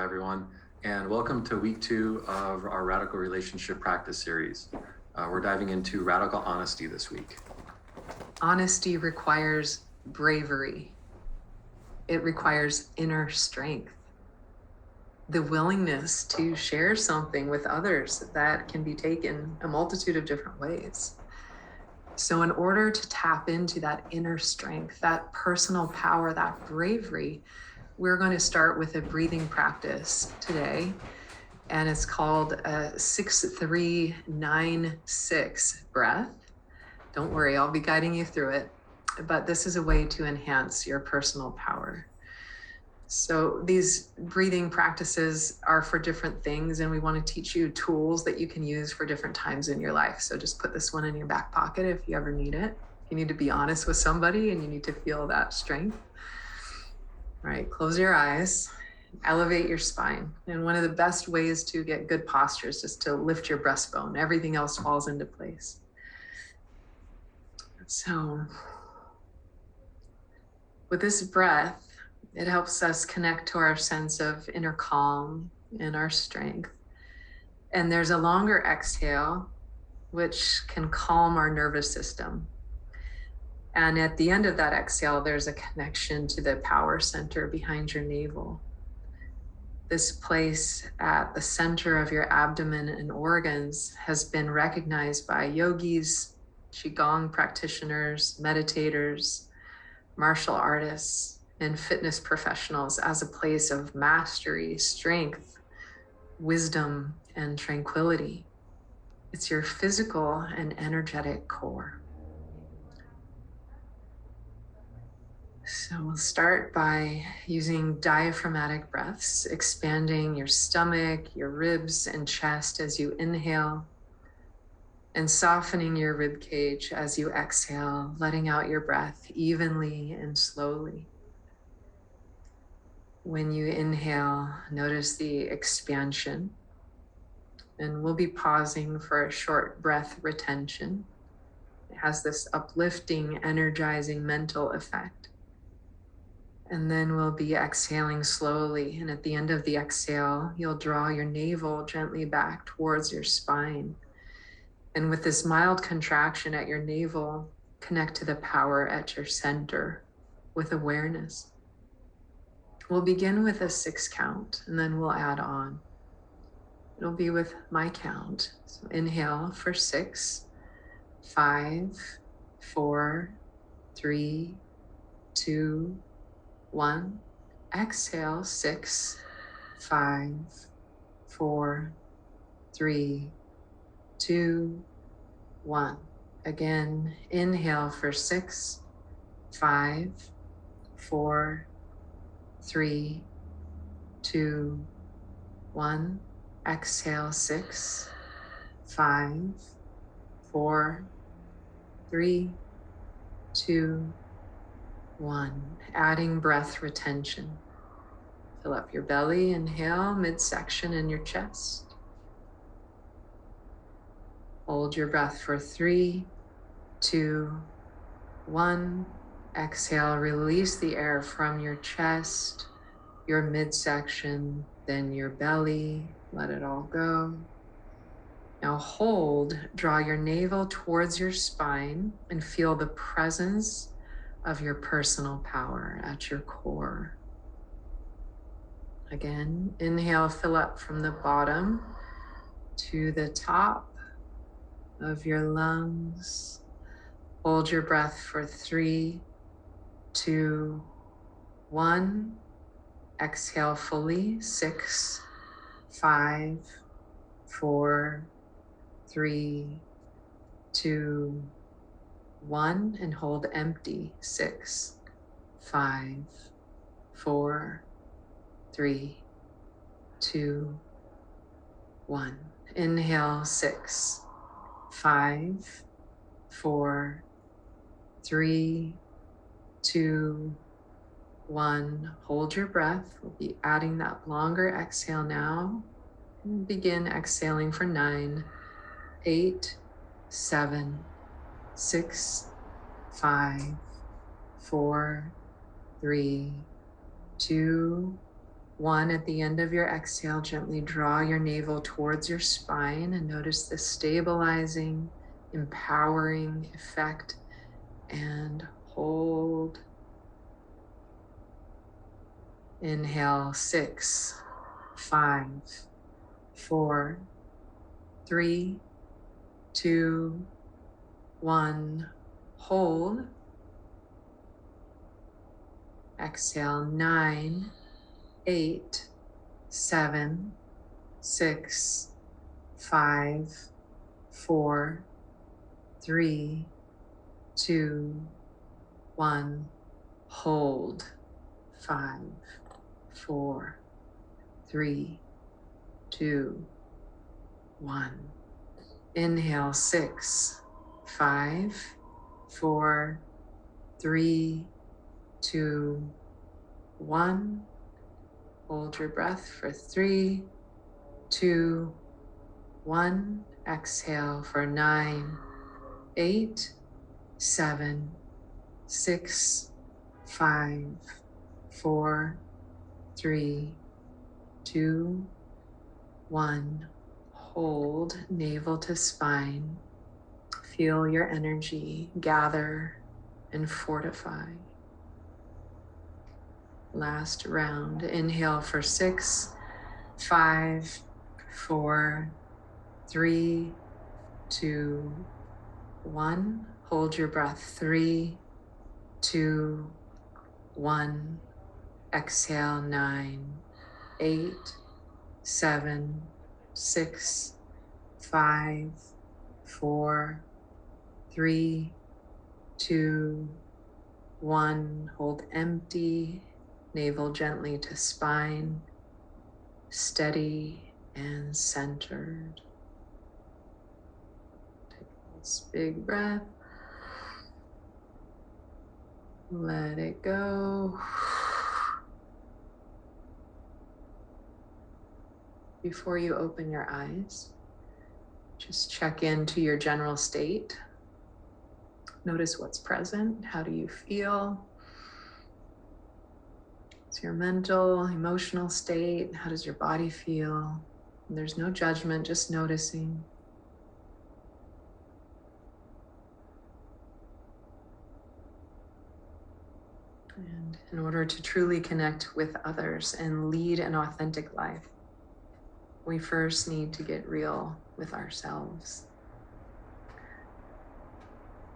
Hi, everyone, and welcome to week 2 of our Radical Relationship Practice series. We're diving into radical honesty this week. Honesty requires bravery. It requires inner strength, the willingness to share something with others that can be taken a multitude of different ways. So in order to tap into that inner strength, that personal power, that bravery, we're going to start with a breathing practice today. And it's called a 6-3-9-6 breath. Don't worry, I'll be guiding you through it. But this is a way to enhance your personal power. So these breathing practices are for different things, and we want to teach you tools that you can use for different times in your life. So just put this one in your back pocket if you ever need it. If you need to be honest with somebody and you need to feel that strength. All right, close your eyes, elevate your spine. And one of the best ways to get good posture is just to lift your breastbone. Everything else falls into place. So with this breath, it helps us connect to our sense of inner calm and our strength. And there's a longer exhale, which can calm our nervous system. And at the end of that exhale, there's a connection to the power center behind your navel. This place at the center of your abdomen and organs has been recognized by yogis, Qigong practitioners, meditators, martial artists, and fitness professionals as a place of mastery, strength, wisdom, and tranquility. It's your physical and energetic core. So we'll start by using diaphragmatic breaths, expanding your stomach, your ribs, and chest as you inhale, and softening your rib cage as you exhale, letting out your breath evenly and slowly. When you inhale, notice the expansion, and we'll be pausing for a short breath retention. It has this uplifting, energizing mental effect. And then we'll be exhaling slowly. And at the end of the exhale, you'll draw your navel gently back towards your spine. And with this mild contraction at your navel, connect to the power at your center with awareness. We'll begin with a 6 count, and then we'll add on. It'll be with my count. So inhale for 6, 5, 4, 3, 2, 1. Exhale, 6, 5, 4, 3, 2, 1. Again, inhale for 6, 5, 4, 3, 2, 1. Exhale, 6, 5, 4, 3, 2, 1. Adding breath retention. Fill up your belly, inhale, midsection in your chest. Hold your breath for 3, 2, 1. Exhale, release the air from your chest, your midsection, then your belly. Let it all go. Now hold, draw your navel towards your spine and feel the presence of your personal power at your core. Again, inhale, fill up from the bottom to the top of your lungs. Hold your breath for 3, 2, 1. Exhale fully, 6, 5, 4, 3, 2, 1, and hold empty, 6, 5, 4, 3, 2, 1. Inhale, 6, 5, 4, 3, 2, 1. Hold your breath. We'll be adding that longer exhale now. And begin exhaling for 9, 8, 7, 6, 5, 4, 3, 2, 1. At the end of your exhale, gently draw your navel towards your spine and notice the stabilizing, empowering effect, and hold. Inhale, 6, 5, 4, 3, 2, 1. Hold. Exhale, 9, 8, 7, 6, 5, 4, 3, 2, 1. Hold. 5, 4, 3, 2, 1. Inhale, 6, 5, 4, 3, 2, 1. Hold your breath for 3, 2, 1. Exhale for 9, 8, 7, 6, 5, 4, 3, 2, 1. Hold, navel to spine. Feel your energy gather and fortify. Last round. Inhale for 6, 5, 4, 3, 2, 1. Hold your breath. 3, 2, 1. Exhale. 9, 8, 7, 6, 5, 4, 3, 2, 1. Hold empty. Navel gently to spine. Steady and centered. Take this big breath. Let it go. Before you open your eyes, just check into your general state. Notice what's present. How do you feel? What's your mental, emotional state? How does your body feel? And there's no judgment, just noticing. And in order to truly connect with others and lead an authentic life, we first need to get real with ourselves.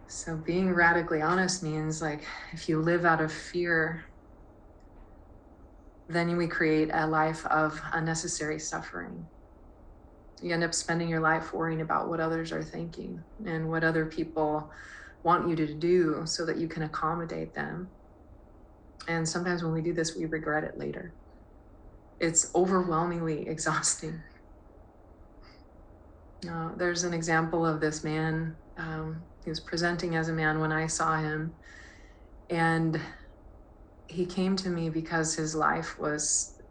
So being radically honest means, like, if you live out of fear, then we create a life of unnecessary suffering. You end up spending your life worrying about what others are thinking and what other people want you to do so that you can accommodate them. And sometimes when we do this, we regret it later. It's overwhelmingly exhausting. There's an example of this man. He was presenting as a man when I saw him. And he came to me because his life was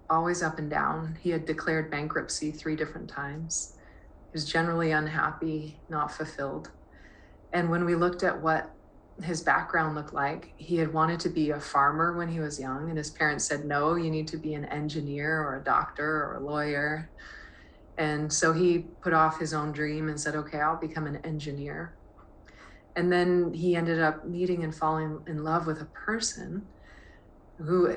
always up and down. He had declared bankruptcy 3 different times. He was generally unhappy, not fulfilled. And when we looked at what his background looked like, he had wanted to be a farmer when he was young, and his parents said, no, you need to be an engineer or a doctor or a lawyer. And so he put off his own dream and said, okay, I'll become an engineer. And then he ended up meeting and falling in love with a person who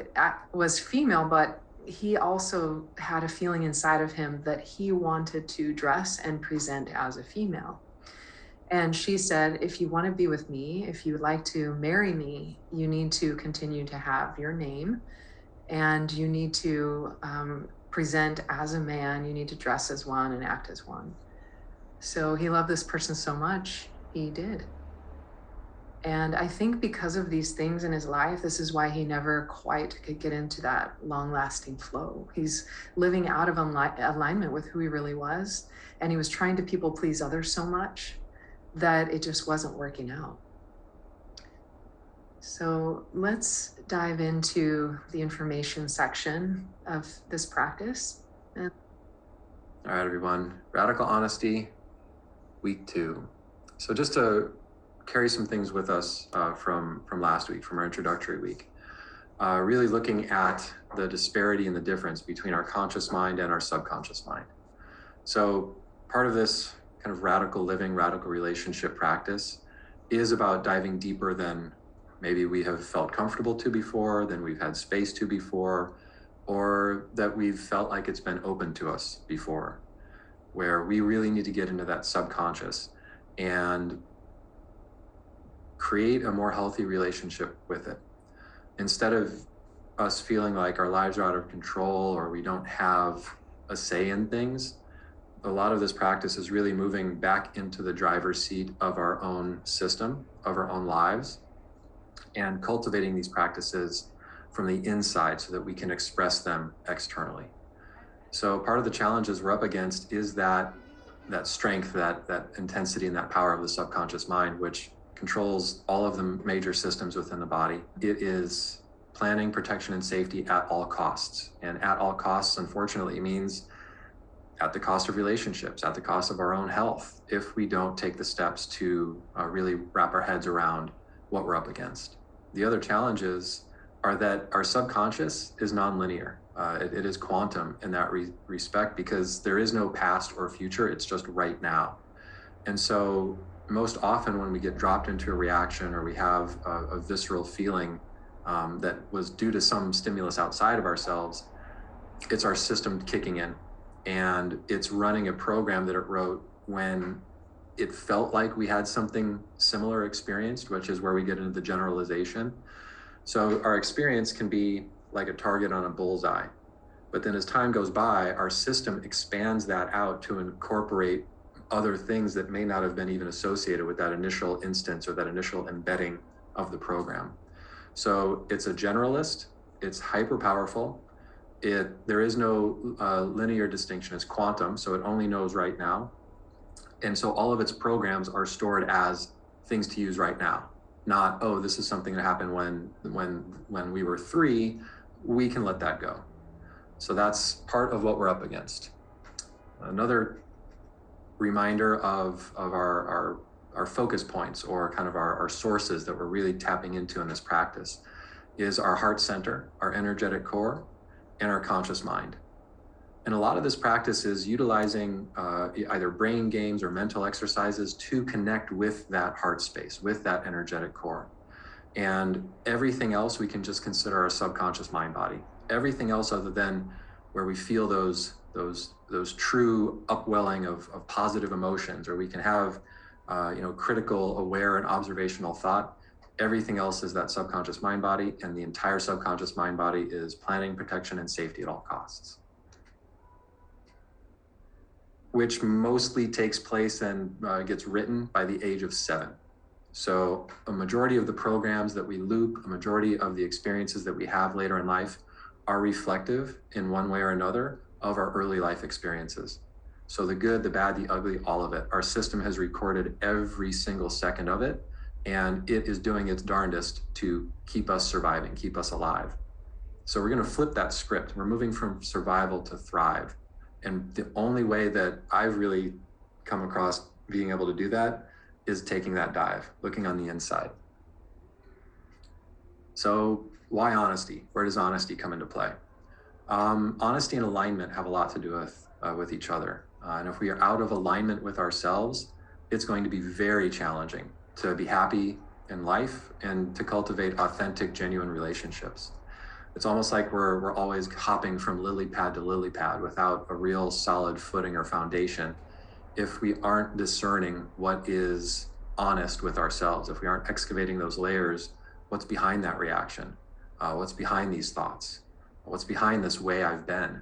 was female, but he also had a feeling inside of him that he wanted to dress and present as a female. And she said, if you want to be with me, if you would like to marry me, you need to continue to have your name, and you need to present as a man, you need to dress as one and act as one. So he loved this person so much, he did. And I think because of these things in his life, this is why he never quite could get into that long-lasting flow. He's living out of alignment with who he really was, and he was trying to people please others so much that it just wasn't working out. So let's dive into the information section of this practice. All right, everyone. Radical Honesty, week 2. So just to carry some things with us from last week, from our introductory week. really looking at the disparity and the difference between our conscious mind and our subconscious mind. So part of this kind of radical living, radical relationship practice is about diving deeper than maybe we have felt comfortable to before, than we've had space to before, or that we've felt like it's been open to us before, where we really need to get into that subconscious and create a more healthy relationship with it. Instead of us feeling like our lives are out of control or we don't have a say in things, a lot of this practice is really moving back into the driver's seat of our own system, of our own lives, and cultivating these practices from the inside so that we can express them externally. So part of the challenges we're up against is that strength, that intensity and that power of the subconscious mind, which controls all of the major systems within the body. It is planning, protection, and safety at all costs. And at all costs, unfortunately, means at the cost of relationships, at the cost of our own health, if we don't take the steps to really wrap our heads around what we're up against. The other challenges are that our subconscious is nonlinear. It is quantum in that respect because there is no past or future, it's just right now. And so most often when we get dropped into a reaction or we have a visceral feeling that was due to some stimulus outside of ourselves, it's our system kicking in. And it's running a program that it wrote when it felt like we had something similar experienced, which is where we get into the generalization. So our experience can be like a target on a bullseye. But then as time goes by, our system expands that out to incorporate other things that may not have been even associated with that initial instance or that initial embedding of the program. So it's a generalist, it's hyper powerful. There is no linear distinction. It's quantum, so it only knows right now. And so all of its programs are stored as things to use right now, not, oh, this is something that happened when we were 3, we can let that go. So that's part of what we're up against. Another reminder of our focus points, or kind of our sources that we're really tapping into in this practice, is our heart center, our energetic core, and our conscious mind. And a lot of this practice is utilizing either brain games or mental exercises to connect with that heart space, with that energetic core. And everything else we can just consider our subconscious mind body. Everything else other than where we feel those true upwelling of positive emotions, or we can have critical, aware, and observational thought. Everything else is that subconscious mind body, and the entire subconscious mind body is planning, protection, and safety at all costs, which mostly takes place and gets written by the age of 7. So a majority of the programs that we loop, a majority of the experiences that we have later in life are reflective in one way or another of our early life experiences. So the good, the bad, the ugly, all of it. Our system has recorded every single second of it, and it is doing its darndest to keep us surviving, keep us alive. So we're going to flip that script. We're moving from survival to thrive. And the only way that I've really come across being able to do that is taking that dive, looking on the inside. So why honesty? Where does honesty come into play? Honesty and alignment have a lot to do with each other. And if we are out of alignment with ourselves, it's going to be very challenging to be happy in life and to cultivate authentic, genuine relationships. It's almost like we're always hopping from lily pad to lily pad without a real solid footing or foundation if we aren't discerning what is honest with ourselves, if we aren't excavating those layers, what's behind that reaction, what's behind these thoughts, what's behind this way I've been.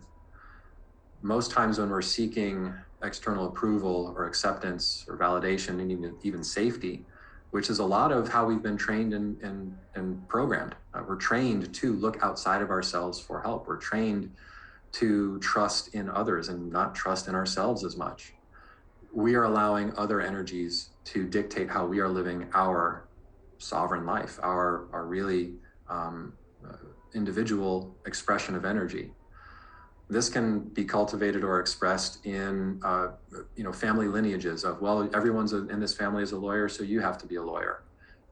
Most times when we're seeking external approval or acceptance or validation and even safety, which is a lot of how we've been trained and programmed. We're trained to look outside of ourselves for help. We're trained to trust in others and not trust in ourselves as much. We are allowing other energies to dictate how we are living our sovereign life, our really individual expression of energy. This can be cultivated or expressed in, family lineages of, well, everyone's in this family is a lawyer, so you have to be a lawyer.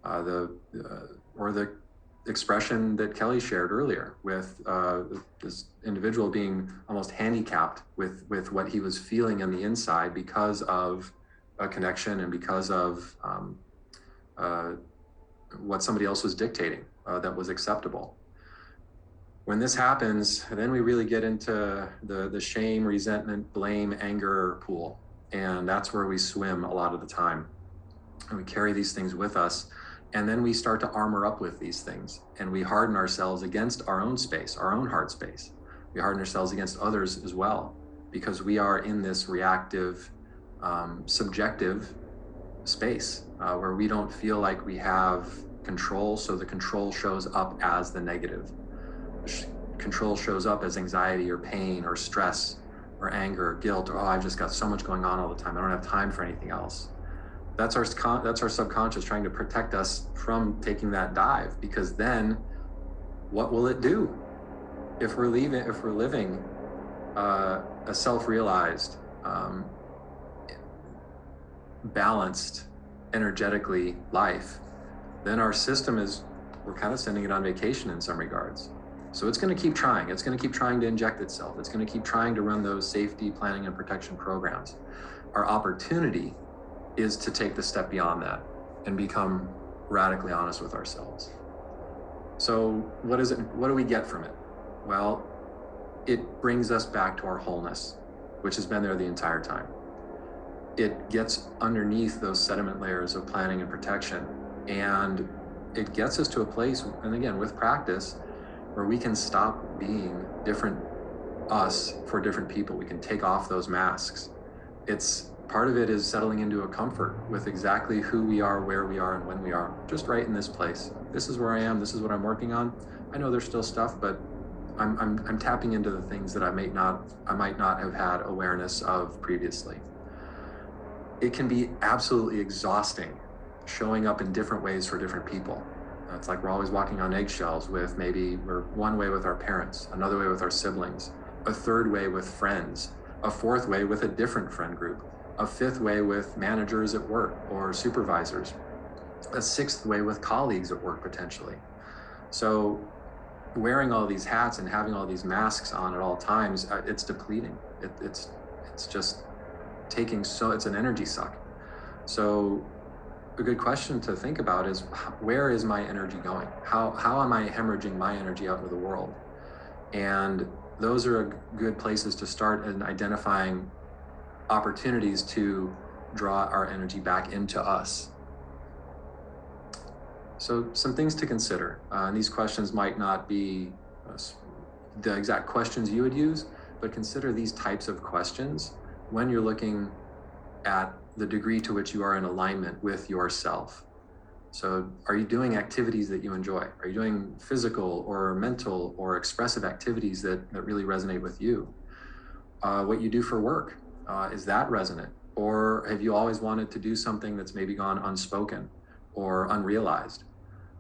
Or the expression that Kelly shared earlier with this individual being almost handicapped with what he was feeling on the inside because of a connection and because of what somebody else was dictating that was acceptable. When this happens, then we really get into the shame, resentment, blame, anger pool. And that's where we swim a lot of the time. And we carry these things with us. And then we start to armor up with these things. And we harden ourselves against our own space, our own heart space. We harden ourselves against others as well, because we are in this reactive, subjective space where we don't feel like we have control. So the control shows up as the negative. Control shows up as anxiety or pain or stress or anger or guilt, or, oh, I've just got so much going on all the time, I don't have time for anything else. That's our subconscious trying to protect us from taking that dive, because then what will it do if we're living a self-realized, balanced, energetically life? Then our system we're kind of sending it on vacation in some regards. So it's going to keep trying. It's going to keep trying to inject itself. It's going to keep trying to run those safety planning and protection programs. Our opportunity is to take the step beyond that and become radically honest with ourselves. So what is it? What do we get from it? Well, it brings us back to our wholeness, which has been there the entire time. It gets underneath those sediment layers of planning and protection, and it gets us to a place, and again, with practice, where we can stop being different us for different people. We can take off those masks. It's part of it is settling into a comfort with exactly who we are, where we are, and when we are, just right in this place. This is where I am. This is what I'm working on. I know there's still stuff, but I'm tapping into the things that I might not have had awareness of previously. It can be absolutely exhausting showing up in different ways for different people. It's like we're always walking on eggshells with maybe we're one way with our parents, another way with our siblings, a third way with friends, a fourth way with a different friend group, a fifth way with managers at work or supervisors, a sixth way with colleagues at work potentially. So wearing all these hats and having all these masks on at all times, it's depleting. It's just taking it's an energy suck. So a good question to think about is, where is my energy going? How am I hemorrhaging my energy out into the world? And those are good places to start in identifying opportunities to draw our energy back into us. So some things to consider. And these questions might not be the exact questions you would use, but consider these types of questions when you're looking at the degree to which you are in alignment with yourself. So are you doing activities that you enjoy? Are you doing physical or mental or expressive activities that really resonate with you? What you do for work, is that resonant? Or have you always wanted to do something that's maybe gone unspoken or unrealized?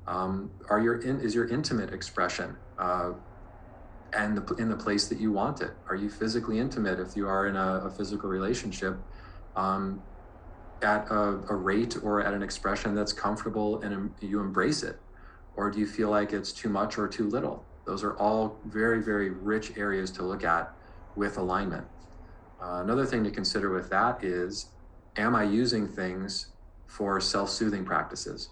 Is your intimate expression and in the place that you want it? Are you physically intimate if you are in a physical relationship? At a rate or at an expression that's comfortable and you embrace it? Or do you feel like it's too much or too little? Those are all very, very rich areas to look at with alignment. Another thing to consider with that is, am I using things for self-soothing practices?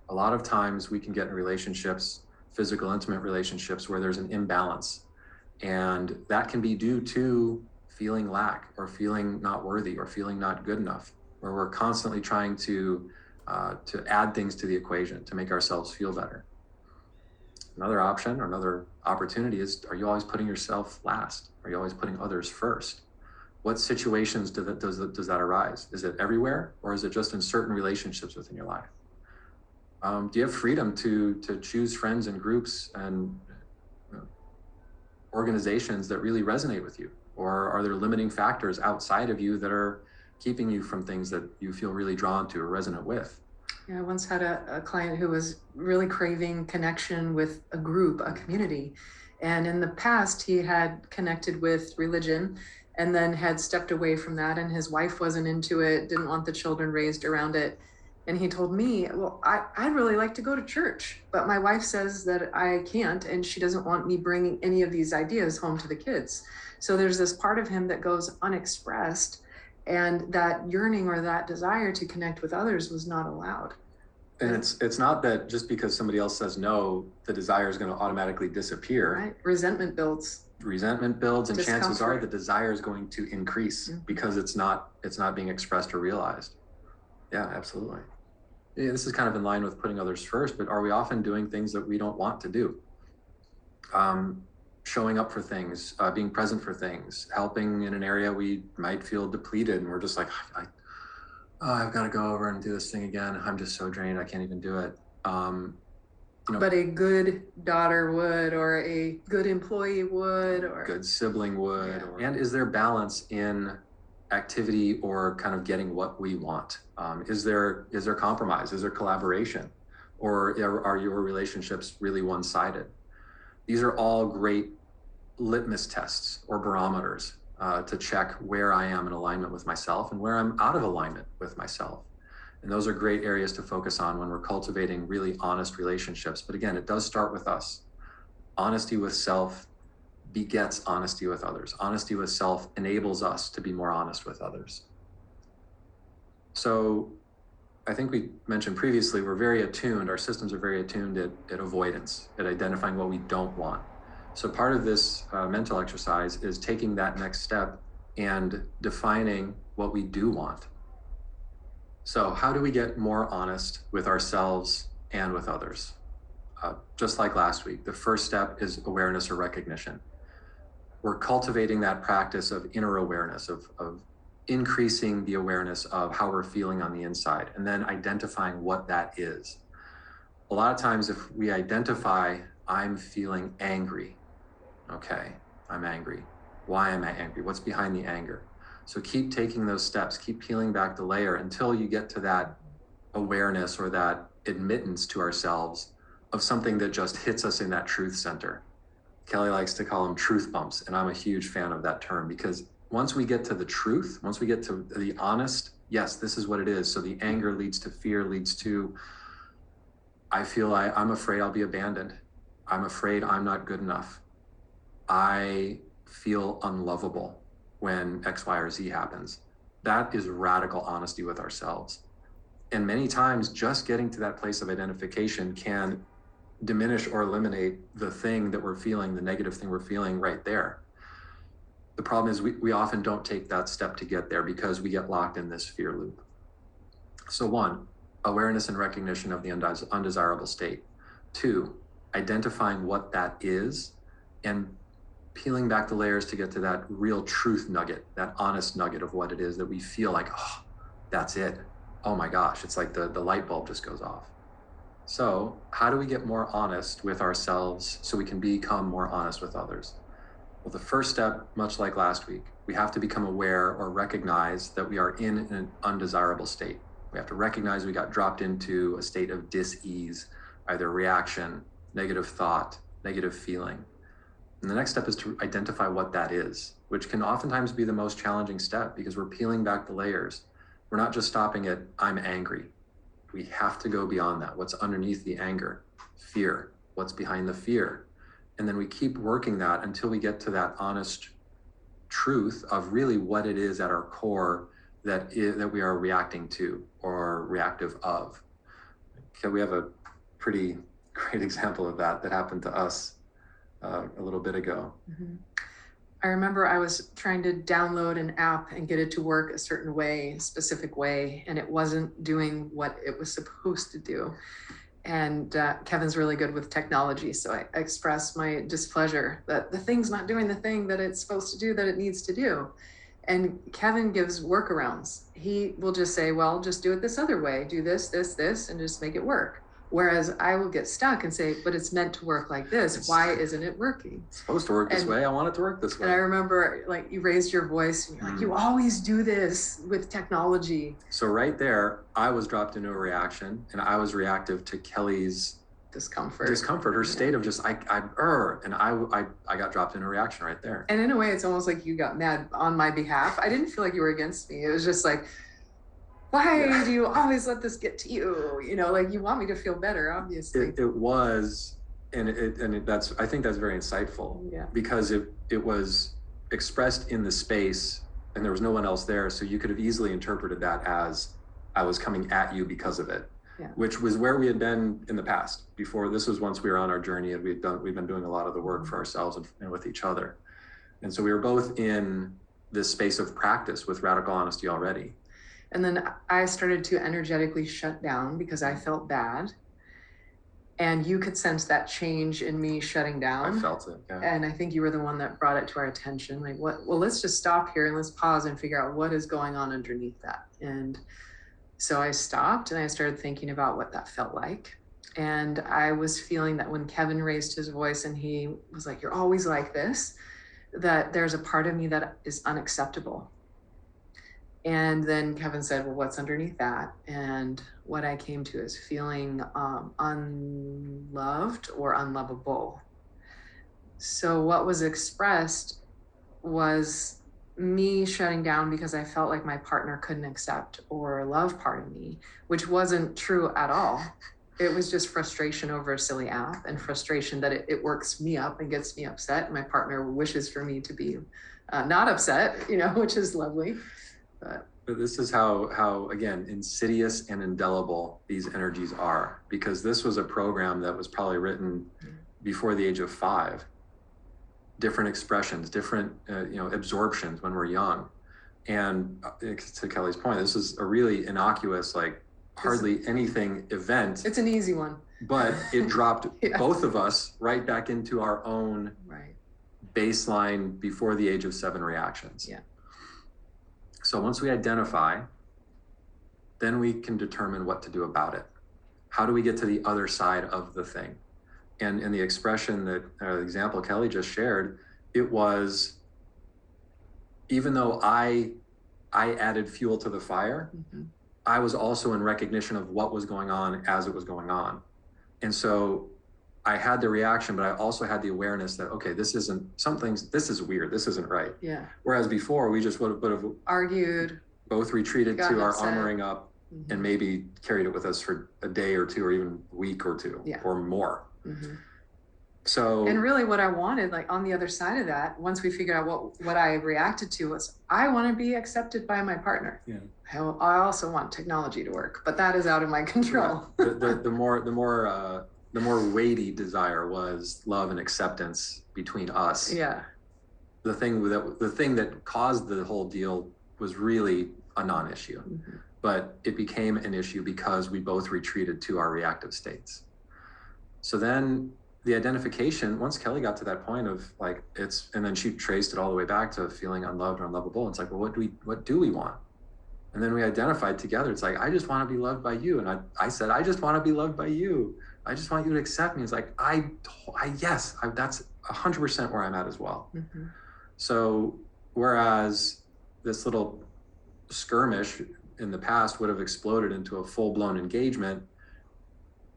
A lot of times we can get in relationships, physical, intimate relationships, where there's an imbalance. And that can be due to feeling lack or feeling not worthy or feeling not good enough, where we're constantly trying to add things to the equation to make ourselves feel better. Another option or another opportunity is, are you always putting yourself last? Are you always putting others first? What situations does that arise? Is it everywhere, or is it just in certain relationships within your life? Do you have freedom to choose friends and groups and organizations that really resonate with you? Or are there limiting factors outside of you that are keeping you from things that you feel really drawn to or resonant with? Yeah, I once had a client who was really craving connection with a group, a community. And in the past, he had connected with religion and then had stepped away from that. And his wife wasn't into it, didn't want the children raised around it. And he told me, well, I'd really like to go to church, but my wife says that I can't, and she doesn't want me bringing any of these ideas home to the kids. So there's this part of him that goes unexpressed, and that yearning or that desire to connect with others was not allowed. And it's not that just because somebody else says no, the desire is going to automatically disappear. Right. Resentment builds. Resentment builds, and Discomfort. chances are the desire is going to increase because it's not being expressed or realized. Yeah, absolutely. Yeah, this is kind of in line with putting others first, but are we often doing things that we don't want to do? Showing up for things, being present for things, helping in an area we might feel depleted, and we're just like, I've got to go over and do this thing again. I'm just so drained, I can't even do it. But a good daughter would, or a good employee would, or good sibling would. And is there balance in activity or kind of getting what we want? Is there compromise? Is there collaboration? Or are your relationships really one-sided? These are all great litmus tests or barometers to check where I am in alignment with myself and where I'm out of alignment with myself. And those are great areas to focus on when we're cultivating really honest relationships. But again, it does start with us. Honesty with self begets honesty with others. Honesty with self enables us to be more honest with others. So I think we mentioned previously, we're very attuned, our systems are very attuned at avoidance, at identifying what we don't want. So part of this mental exercise is taking that next step and defining what we do want. So how do we get more honest with ourselves and with others? Just like last week, the first step is awareness or recognition. We're cultivating that practice of inner awareness, of increasing the awareness of how we're feeling on the inside, and then identifying what that is. A lot of times if we identify, I'm feeling angry. Okay, I'm angry. Why am I angry? What's behind the anger? So keep taking those steps, keep peeling back the layer until you get to that awareness or that admittance to ourselves of something that just hits us in that truth center. Kelly likes to call them truth bumps, and I'm a huge fan of that term, because once we get to the truth, once we get to the honest, yes, this is what it is. So the anger leads to fear, leads to, I'm afraid I'll be abandoned. I'm afraid I'm not good enough. I feel unlovable when X, Y, or Z happens. That is radical honesty with ourselves. And many times just getting to that place of identification can diminish or eliminate the thing that we're feeling, the negative thing we're feeling right there. The problem is we often don't take that step to get there because we get locked in this fear loop. So 1, awareness and recognition of the undesirable state. 2, identifying what that is and peeling back the layers to get to that real truth nugget, that honest nugget of what it is that we feel like, oh, that's it. Oh my gosh, it's like the light bulb just goes off. So how do we get more honest with ourselves so we can become more honest with others? Well, the first step, much like last week, we have to become aware or recognize that we are in an undesirable state. We have to recognize we got dropped into a state of dis-ease, either reaction, negative thought, negative feeling. And the next step is to identify what that is, which can oftentimes be the most challenging step because we're peeling back the layers. We're not just stopping at, I'm angry. We have to go beyond that. What's underneath the anger? Fear. What's behind the fear? And then we keep working that until we get to that honest truth of really what it is at our core that we are reacting to or reactive of. Okay, we have a pretty great example of that happened to us a little bit ago. Mm-hmm. I remember I was trying to download an app and get it to work a certain way, a specific way, and it wasn't doing what it was supposed to do. And Kevin's really good with technology, so I expressed my displeasure that the thing's not doing the thing that it's supposed to do, that it needs to do. And Kevin gives workarounds. He will just say, well, just do it this other way. Do this, this, this, and just make it work. Whereas I will get stuck and say, but it's meant to work like this. Why isn't it working? It's supposed to work this way. I want it to work this way. And I remember like you raised your voice and you're like, you always do this with technology. So right there, I was dropped into a reaction and I was reactive to Kelly's discomfort, her state of just, and I got dropped in a reaction right there. And in a way, it's almost like you got mad on my behalf. I didn't feel like you were against me. It was just like, Why do you always let this get to you? You know, like, you want me to feel better, obviously. It was, that's, I think that's very insightful. Yeah. Because it was expressed in the space and there was no one else there. So you could have easily interpreted that as I was coming at you because of it. Yeah. Which was where we had been in the past. Before, this was once we were on our journey and we've been doing a lot of the work for ourselves and with each other. And so we were both in this space of practice with radical honesty already. And then I started to energetically shut down because I felt bad. And you could sense that change in me shutting down. I felt it, yeah. And I think you were the one that brought it to our attention. Like, well, let's just stop here and let's pause and figure out what is going on underneath that. And so I stopped and I started thinking about what that felt like. And I was feeling that when Kevin raised his voice and he was like, "You're always like this," that there's a part of me that is unacceptable. And then Kevin said, "Well, what's underneath that?" And what I came to is feeling unloved or unlovable. So what was expressed was me shutting down because I felt like my partner couldn't accept or love part of me, which wasn't true at all. It was just frustration over a silly app and frustration that it works me up and gets me upset. My partner wishes for me to be not upset, you know, which is lovely. But this is how again, insidious and indelible these energies are, because this was a program that was probably written before the age of 5. Different expressions, different absorptions when we're young. And to Kelly's point, this is a really innocuous, like hardly anything event. It's an easy one. But it dropped Yeah. both of us right back into our own baseline before the age of 7 reactions. Yeah. So once we identify, then we can determine what to do about it. How do we get to the other side of the thing? And in the expression that example Kelly just shared, it was, even though I added fuel to the fire, I was also in recognition of what was going on as it was going on. And so I had the reaction, but I also had the awareness that, okay, this is weird, this isn't right. Yeah. Whereas before, we just would have argued, both retreated to our upset. armoring up, and maybe carried it with us for a day or two, or even a week or two, or more. So, and really what I wanted, like on the other side of that, once we figured out what I reacted to, was I want to be accepted by my partner. Yeah. I also want technology to work, but that is out of my control. Yeah. The more weighty desire was love and acceptance between us. Yeah. The thing that caused the whole deal was really a non-issue, but it became an issue because we both retreated to our reactive states. So then the identification, once Kelly got to that point of like, and then she traced it all the way back to feeling unloved or unlovable. It's like, well, what do we want? And then we identified together. It's like, I just want to be loved by you. And I said, I just want to be loved by you. I just want you to accept me. It's like, yes, that's 100% where I'm at as well. So whereas this little skirmish in the past would have exploded into a full-blown engagement,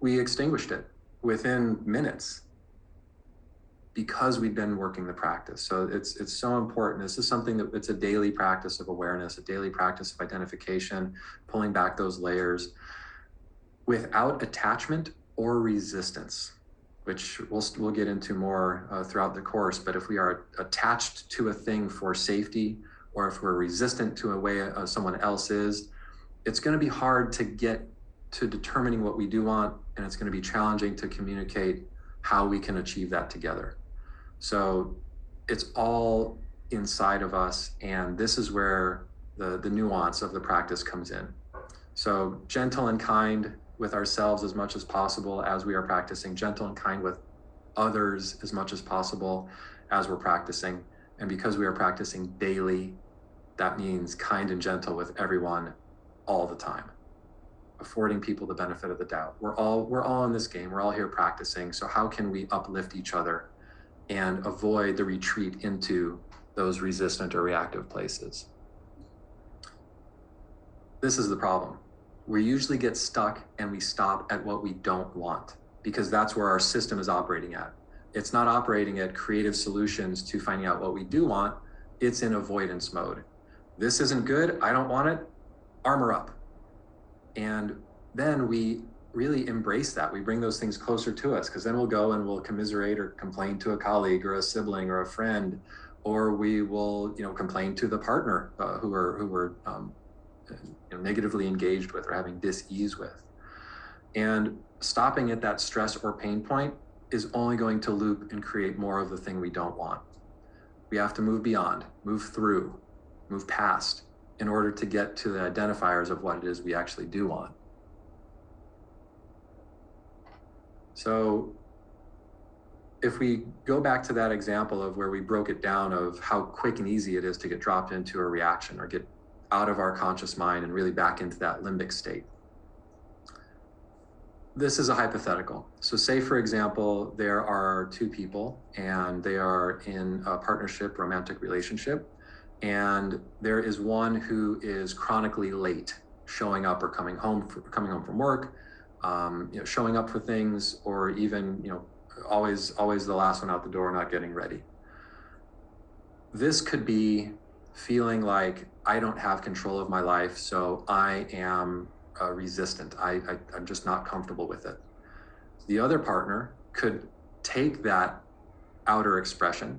we extinguished it within minutes because we'd been working the practice. So it's so important. This is something that it's a daily practice of awareness, a daily practice of identification, pulling back those layers without attachment or resistance, which we'll get into more throughout the course. But if we are attached to a thing for safety, or if we're resistant to a way someone else is, it's going to be hard to get to determining what we do want, and it's going to be challenging to communicate how we can achieve that together. So it's all inside of us, and this is where the nuance of the practice comes in. So gentle and kind with ourselves as much as possible as we are practicing, gentle and kind with others as much as possible as we're practicing. And because we are practicing daily, that means kind and gentle with everyone all the time, affording people the benefit of the doubt. We're all in this game. We're all here practicing. So how can we uplift each other and avoid the retreat into those resistant or reactive places? This is the problem. We usually get stuck and we stop at what we don't want, because that's where our system is operating at. It's not operating at creative solutions to finding out what we do want. It's in avoidance mode. This isn't good. I don't want it. Armor up. And then we really embrace that. We bring those things closer to us, because then we'll go and we'll commiserate or complain to a colleague or a sibling or a friend, or we will, complain to the partner who we're negatively engaged with or having dis-ease with. And stopping at that stress or pain point is only going to loop and create more of the thing we don't want. We have to move beyond, move through, move past in order to get to the identifiers of what it is we actually do want. So if we go back to that example of where we broke it down of how quick and easy it is to get dropped into a reaction or get out of our conscious mind and really back into that limbic state. This is a hypothetical. So say, for example, there are two people and they are in a partnership, romantic relationship, and there is one who is chronically late showing up or coming home from work, showing up for things, or even, always the last one out the door, not getting ready. This could be feeling like I don't have control of my life, so I am resistant. I'm just not comfortable with it. The other partner could take that outer expression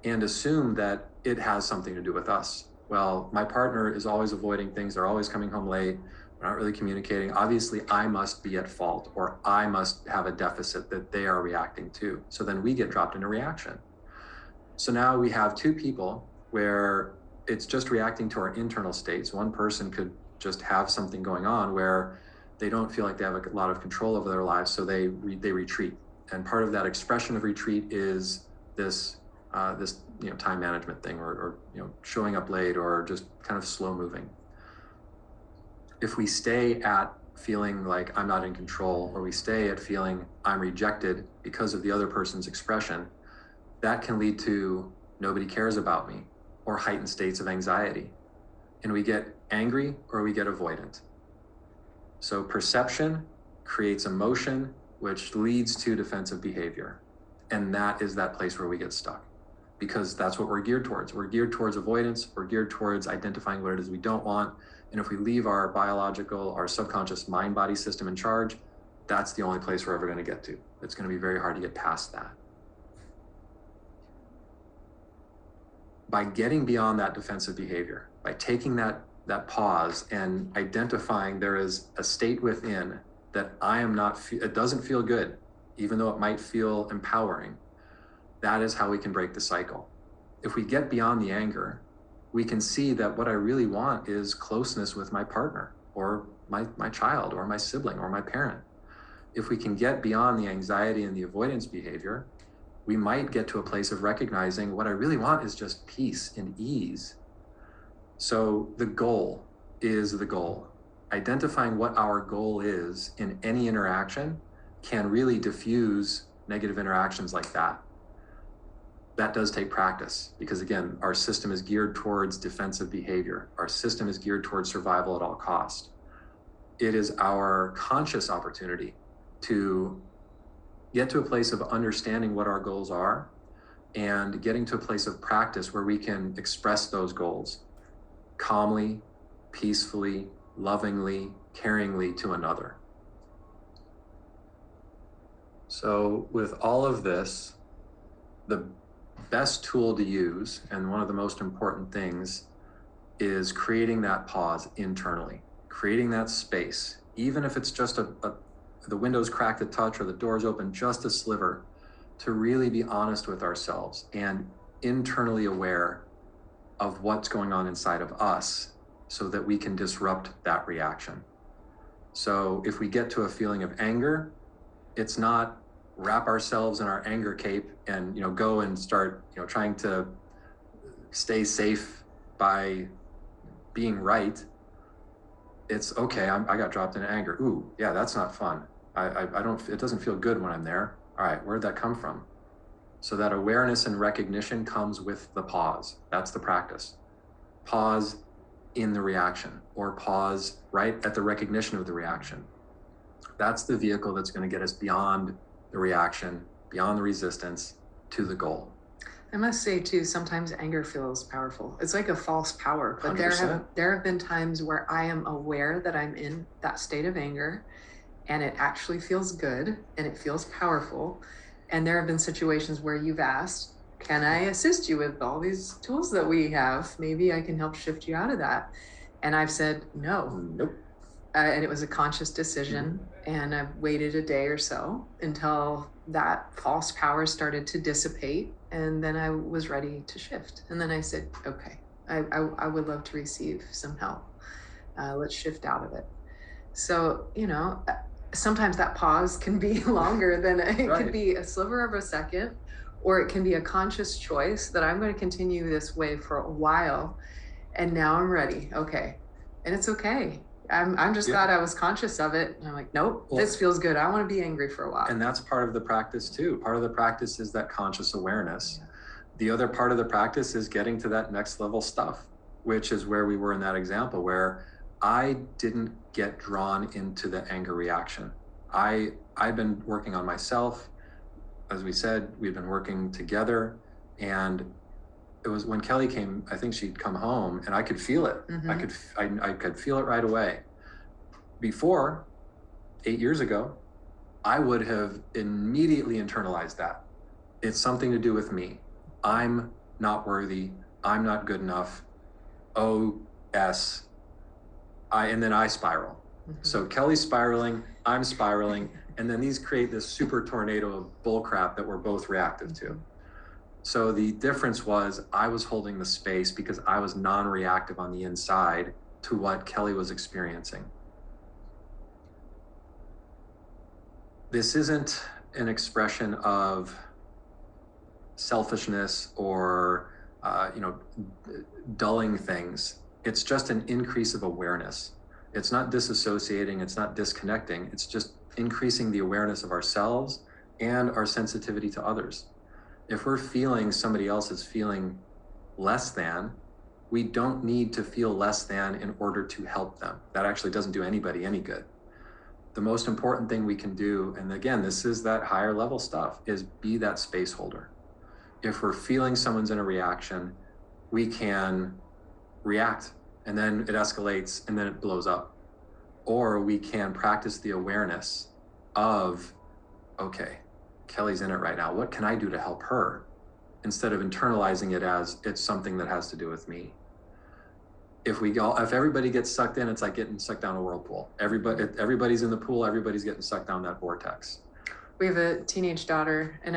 and assume that it has something to do with us. Well, my partner is always avoiding things. They're always coming home late. We're not really communicating. Obviously, I must be at fault, or I must have a deficit that they are reacting to. So then we get dropped into reaction. So now we have two people where it's just reacting to our internal states. One person could just have something going on where they don't feel like they have a lot of control over their lives, so they retreat. And part of that expression of retreat is this time management thing, or showing up late, or just kind of slow moving. If we stay at feeling like I'm not in control, or we stay at feeling I'm rejected because of the other person's expression, that can lead to nobody cares about me, or heightened states of anxiety. And we get angry or we get avoidant. So perception creates emotion, which leads to defensive behavior. And that is that place where we get stuck, because that's what we're geared towards. We're geared towards avoidance. We're geared towards identifying what it is we don't want. And if we leave our biological, our subconscious mind-body system in charge, that's the only place we're ever going to get to. It's going to be very hard to get past that. By getting beyond that defensive behavior, by taking that pause and identifying there is a state within that I am not, it doesn't feel good, even though it might feel empowering, that is how we can break the cycle. If we get beyond the anger, we can see that what I really want is closeness with my partner, or my child, or my sibling, or my parent. If we can get beyond the anxiety and the avoidance behavior, we might get to a place of recognizing what I really want is just peace and ease. So the goal is the goal. Identifying what our goal is in any interaction can really diffuse negative interactions like that. That does take practice, because again, our system is geared towards defensive behavior. Our system is geared towards survival at all cost. It is our conscious opportunity to get to a place of understanding what our goals are and getting to a place of practice where we can express those goals calmly, peacefully, lovingly, caringly to another. So with all of this, the best tool to use, and one of the most important things, is creating that pause internally, creating that space, even if it's just the window's cracked a touch or the door's open just a sliver, to really be honest with ourselves and internally aware of what's going on inside of us so that we can disrupt that reaction. So if we get to a feeling of anger, it's not wrap ourselves in our anger cape and go and start trying to stay safe by being right. It's okay, I got dropped into anger. Ooh, yeah, that's not fun. I don't, it doesn't feel good when I'm there. All right, where'd that come from? So that awareness and recognition comes with the pause. That's the practice. Pause in the reaction, or pause right at the recognition of the reaction. That's the vehicle that's going to get us beyond the reaction, beyond the resistance, to the goal. I must say too, sometimes anger feels powerful. It's like a false power, but 100%. there have been times where I am aware that I'm in that state of anger and it actually feels good and it feels powerful. And there have been situations where you've asked, can I assist you with all these tools that we have? Maybe I can help shift you out of that. And I've said no. Nope. And it was a conscious decision. And I've waited a day or so until that false power started to dissipate. And then I was ready to shift. And then I said, okay, I would love to receive some help. Let's shift out of it. So, sometimes that pause can be longer than it Right. could be a sliver of a second, or it can be a conscious choice that I'm going to continue this way for a while. And now I'm ready. Okay. And it's okay. I'm just glad I was conscious of it. And I'm like, nope, this feels good. I want to be angry for a while. And that's part of the practice too. Part of the practice is that conscious awareness. Yeah. The other part of the practice is getting to that next level stuff, which is where we were in that example where I didn't get drawn into the anger reaction. I've been working on myself. As we said, we've been working together, and it was when Kelly came, I think she'd come home and I could feel it. Mm-hmm. I could feel it right away. Before, 8 years ago, I would have immediately internalized that. It's something to do with me. I'm not worthy. I'm not good enough. And then I spiral. Mm-hmm. So Kelly's spiraling, I'm spiraling, and then these create this super tornado of bullcrap that we're both reactive to. So the difference was I was holding the space because I was non-reactive on the inside to what Kelly was experiencing. This isn't an expression of selfishness or dulling things. It's just an increase of awareness. It's not disassociating, it's not disconnecting, it's just increasing the awareness of ourselves and our sensitivity to others. If we're feeling somebody else is feeling less than, we don't need to feel less than in order to help them. That actually doesn't do anybody any good. The most important thing we can do, and again, this is that higher level stuff, is be that space holder. If we're feeling someone's in a reaction, we can react, and then it escalates, and then it blows up. Or we can practice the awareness of, okay, Kelly's in it right now. What can I do to help her? Instead of internalizing it as it's something that has to do with me. If everybody gets sucked in, it's like getting sucked down a whirlpool. Everybody's in the pool. Everybody's getting sucked down that vortex. We have a teenage daughter, and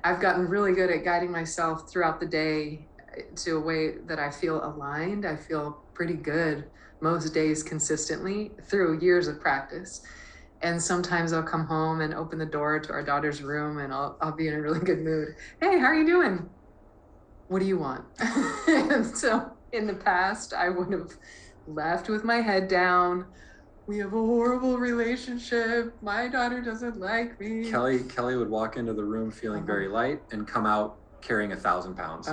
I've gotten really good at guiding myself throughout the day to a way that I feel aligned. I feel pretty good most days consistently through years of practice. And sometimes I'll come home and open the door to our daughter's room, and I'll be in a really good mood. Hey, how are you doing? What do you want? And so in the past, I would have left with my head down. We have a horrible relationship. My daughter doesn't like me. Kelly would walk into the room feeling very light and come out carrying 1,000 pounds.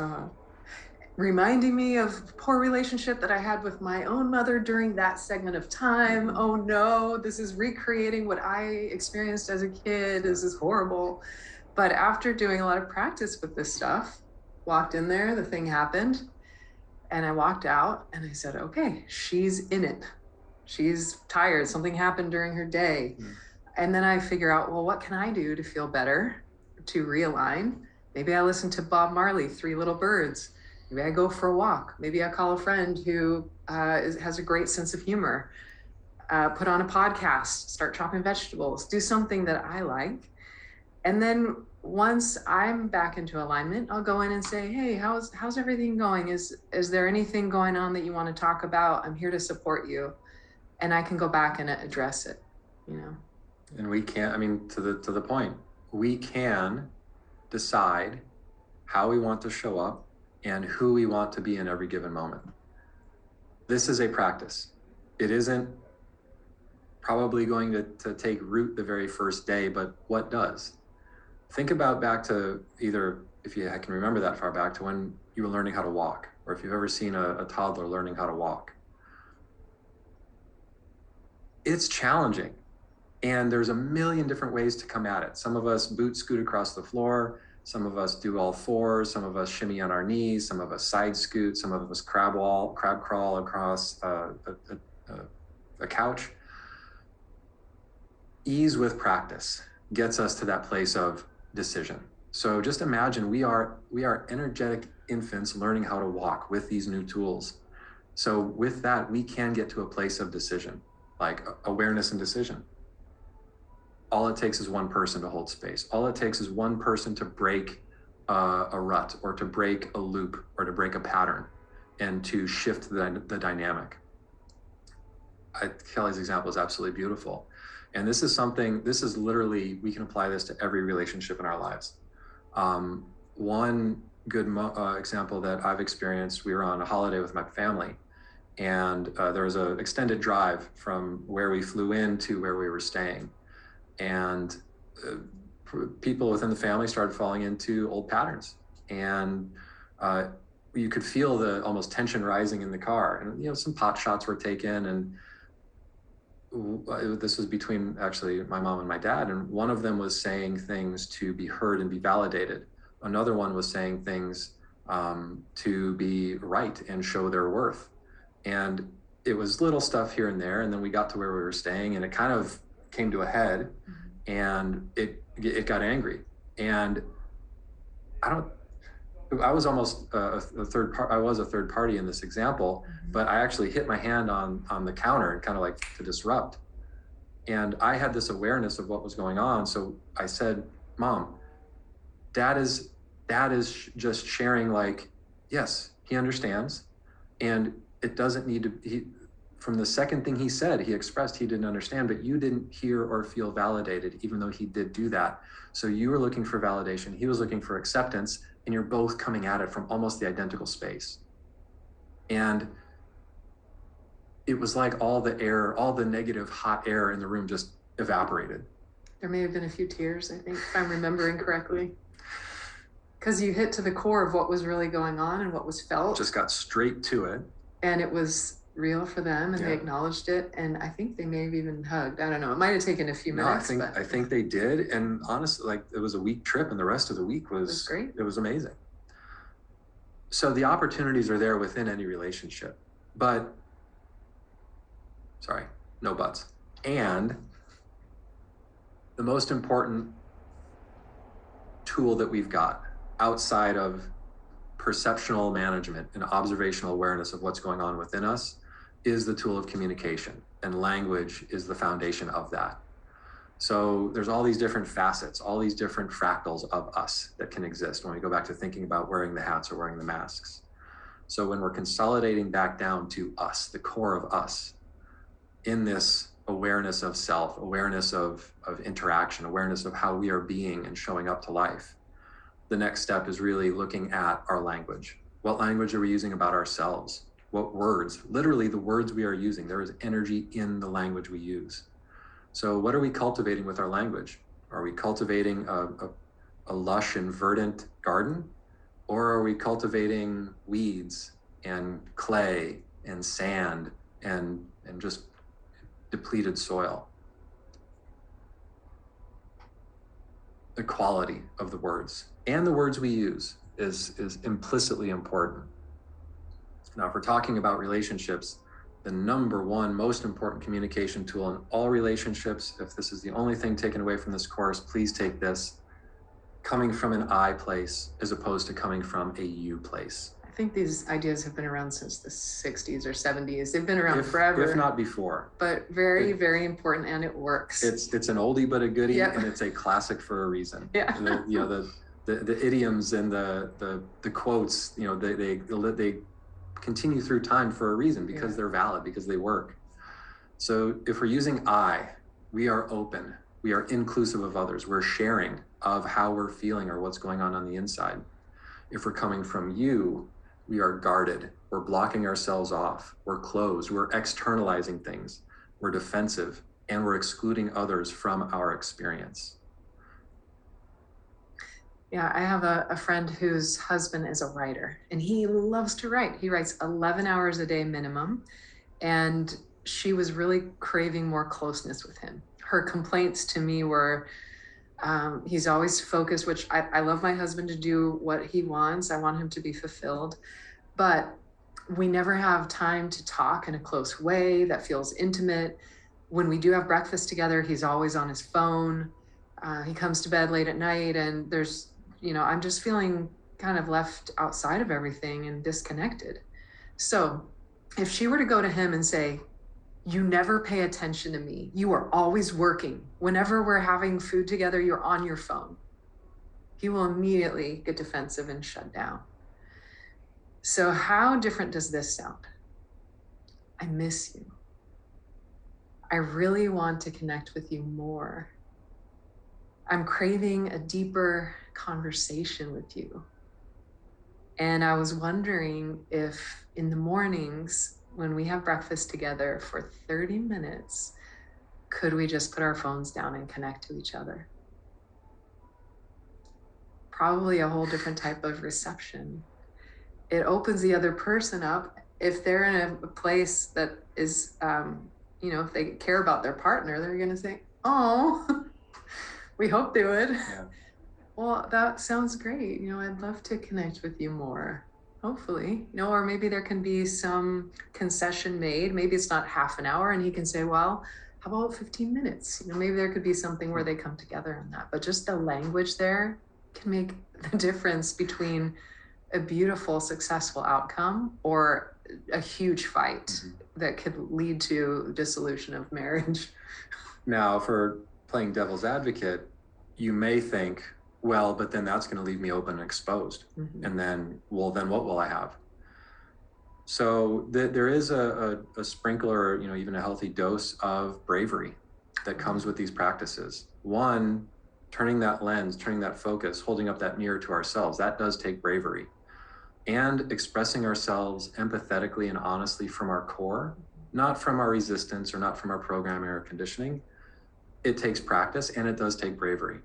Reminding me of poor relationship that I had with my own mother during that segment of time. Mm-hmm. Oh no, this is recreating what I experienced as a kid. This is horrible. But after doing a lot of practice with this stuff, walked in there, the thing happened, and I walked out and I said, okay, she's in it. She's tired. Something happened during her day. Mm-hmm. And then I figure out, well, what can I do to feel better, to realign? Maybe I listen to Bob Marley, 3 Little Birds. Maybe I go for a walk. Maybe I call a friend who has a great sense of humor. Put on a podcast, start chopping vegetables, do something that I like. And then once I'm back into alignment, I'll go in and say, hey, how's everything going? Is there anything going on that you want to talk about? I'm here to support you. And I can go back and address it, And we can't, to the point, we can decide how we want to show up and who we want to be in every given moment. This is a practice. It isn't probably going to take root the very first day, but what does? Think about back to either, if you can remember that far back, to when you were learning how to walk, or if you've ever seen a toddler learning how to walk. It's challenging, and there's a million different ways to come at it. Some of us boot scoot across the floor. Some of us do all fours, some of us shimmy on our knees, some of us side scoot, some of us crab crawl across a couch. Ease with practice gets us to that place of decision. So just imagine we are energetic infants learning how to walk with these new tools. So with that, we can get to a place of decision, like awareness and decision. All it takes is one person to hold space. All it takes is one person to break a rut, or to break a loop, or to break a pattern, and to shift the dynamic. Kelly's example is absolutely beautiful. And this is literally, we can apply this to every relationship in our lives. One good example that I've experienced, we were on a holiday with my family, and there was an extended drive from where we flew in to where we were staying. And people within the family started falling into old patterns. And you could feel the almost tension rising in the car. And, some pot shots were taken, and this was between actually my mom and my dad, and one of them was saying things to be heard and be validated. Another one was saying things to be right and show their worth. And it was little stuff here and there, and then we got to where we were staying, and it kind of came to a head, and it got angry. And I was almost a third party in this example, but I actually hit my hand on the counter and kind of like to disrupt. And I had this awareness of what was going on. So I said, Mom, Dad is just sharing, like, yes, he understands. And it doesn't need to, from the second thing he said, he expressed he didn't understand, but you didn't hear or feel validated, even though he did do that. So you were looking for validation, he was looking for acceptance, and you're both coming at it from almost the identical space. And it was like all the negative hot air in the room just evaporated. There may have been a few tears, I think, if I'm remembering correctly. Because you hit to the core of what was really going on and what was felt. Just got straight to it. And it was real for them, and they acknowledged it, and I think they may have even hugged. I don't know, it might have taken a few minutes. I think they did, and honestly, like, it was a week trip, and the rest of the week was great. It was amazing. So the opportunities are there within any relationship, but no buts. And the most important tool that we've got outside of perceptual management and observational awareness of what's going on within us is the tool of communication, and language is the foundation of that. So there's all these different facets, all these different fractals of us that can exist when we go back to thinking about wearing the hats or wearing the masks. So when we're consolidating back down to us, the core of us, in this awareness of self, awareness of interaction, awareness of how we are being and showing up to life, the next step is really looking at our language. What language are we using about ourselves? What words? Literally the words we are using. There is energy in the language we use. So what are we cultivating with our language? Are we cultivating a lush and verdant garden? Or are we cultivating weeds and clay and sand and just depleted soil? The quality of the words and the words we use is implicitly important. Now, if we're talking about relationships, the number one most important communication tool in all relationships, if this is the only thing taken away from this course, please take this: coming from an I place as opposed to coming from a you place. I think these ideas have been around since the 60s or 70s. They've been around forever. If not before. But very important, and it works. It's an oldie but a goodie, and it's a classic for a reason. Yeah. The idioms and the quotes, they continue through time for a reason, because they're valid, because they work. So if we're using I, we are open, we are inclusive of others, we're sharing of how we're feeling or what's going on the inside. If we're coming from you, we are guarded, we're blocking ourselves off, we're closed, we're externalizing things, we're defensive, and we're excluding others from our experience. Yeah, I have a friend whose husband is a writer, and he loves to write. He writes 11 hours a day minimum, and she was really craving more closeness with him. Her complaints to me were, He's always focused, which I love my husband to do what he wants. I want him to be fulfilled, but we never have time to talk in a close way that feels intimate. When we do have breakfast together, he's always on his phone. He comes to bed late at night, and I'm just feeling kind of left outside of everything and disconnected. So if she were to go to him and say, you never pay attention to me, you are always working, whenever we're having food together, you're on your phone, he will immediately get defensive and shut down. So how different does this sound? I miss you. I really want to connect with you more. I'm craving a deeper conversation with you. And I was wondering if in the mornings when we have breakfast together for 30 minutes, could we just put our phones down and connect to each other? Probably a whole different type of reception. It opens the other person up. If they're in a place that is, if they care about their partner, they're going to say, oh, we hope they would. Yeah. Well, that sounds great. I'd love to connect with you more, hopefully. Or maybe there can be some concession made. Maybe it's not half an hour, and he can say, well, how about 15 minutes? Maybe there could be something where they come together on that. But just the language there can make the difference between a beautiful, successful outcome or a huge fight that could lead to dissolution of marriage. Now, for playing devil's advocate, you may think, well, but then that's going to leave me open and exposed. And then what will I have? So there is a sprinkle or, even a healthy dose of bravery that comes with these practices. One, turning that lens, turning that focus, holding up that mirror to ourselves, that does take bravery. And expressing ourselves empathetically and honestly from our core, not from our resistance or not from our programming or conditioning. It takes practice and it does take bravery.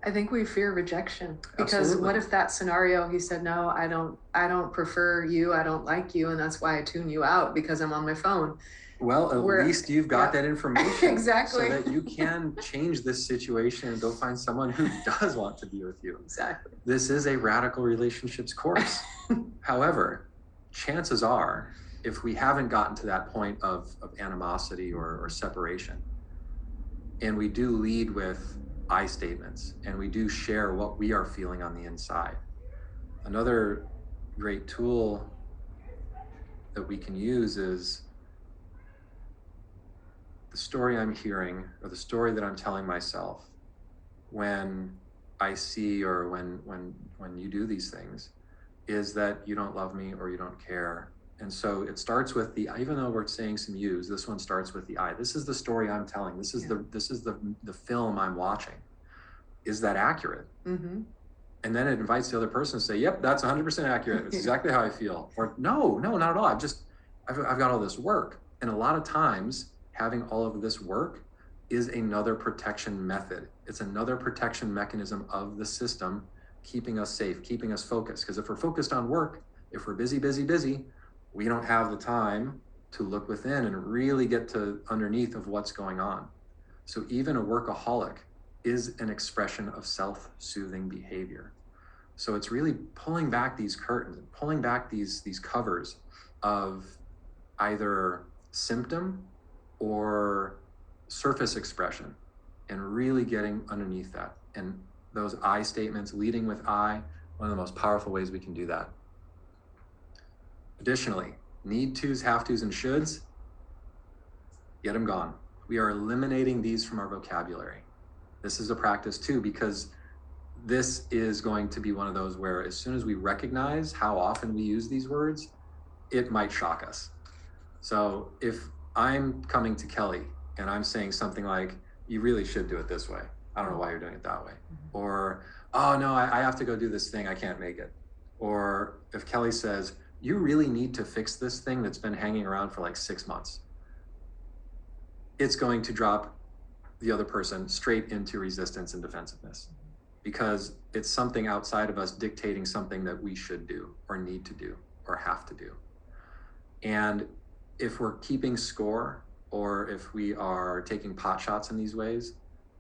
I think we fear rejection because Absolutely. What if that scenario, he said, no, I don't prefer you. I don't like you. And that's why I tune you out because I'm on my phone. Well, at least you've got that information. Exactly. So that you can change this situation and go find someone who does want to be with you. Exactly. This is a radical relationships course. However, chances are, if we haven't gotten to that point of animosity or separation, and we do lead with I statements, and we do share what we are feeling on the inside. Another great tool that we can use is the story I'm hearing or the story that I'm telling myself when I see or when you do these things is that you don't love me or you don't care. And so it starts with even though we're saying some yous, this one starts with the I. This is the story I'm telling. This is the film I'm watching. Is that accurate? And then it invites the other person to say, yep, that's 100% accurate. It's exactly how I feel. Or no, not at all. I've got all this work. And a lot of times having all of this work is another protection method. It's another protection mechanism of the system, keeping us safe, keeping us focused. Because if we're focused on work, if we're busy, we don't have the time to look within and really get to underneath of what's going on. So even a workaholic is an expression of self-soothing behavior. So it's really pulling back these curtains, pulling back these covers of either symptom or surface expression and really getting underneath that. And those I statements, leading with I, one of the most powerful ways we can do that. Additionally, need tos, have tos, and shoulds, get them gone. We are eliminating these from our vocabulary. This is a practice too, because this is going to be one of those where as soon as we recognize how often we use these words, it might shock us. So if I'm coming to Kelly and I'm saying something like, you really should do it this way. I don't know why you're doing it that way. Or, oh no, I have to go do this thing. I can't make it. Or if Kelly says, you really need to fix this thing that's been hanging around for like 6 months, it's going to drop the other person straight into resistance and defensiveness because it's something outside of us dictating something that we should do or need to do or have to do. And if we're keeping score or if we are taking pot shots in these ways,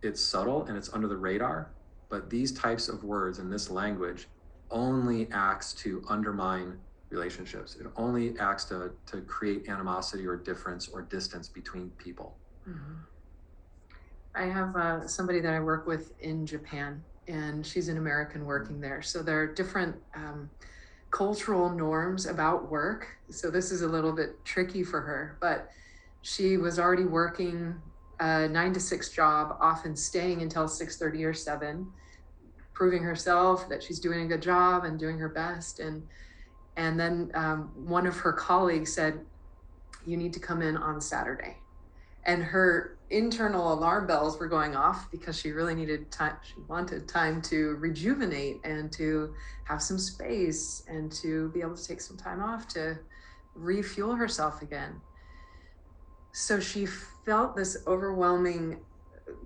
it's subtle and it's under the radar, but these types of words and this language only acts to undermine relationships. It only acts to create animosity or difference or distance between people. Mm-hmm. I have somebody that I work with in Japan, and she's an American working there. So there are different cultural norms about work. So this is a little bit tricky for her, but she was already working a 9 to 6 job, often staying until 6:30 or 7, proving herself that she's doing a good job and doing her best. And then one of her colleagues said, "You need to come in on Saturday." And her internal alarm bells were going off because she really needed time. She wanted time to rejuvenate and to have some space and to be able to take some time off to refuel herself again. So she felt this overwhelming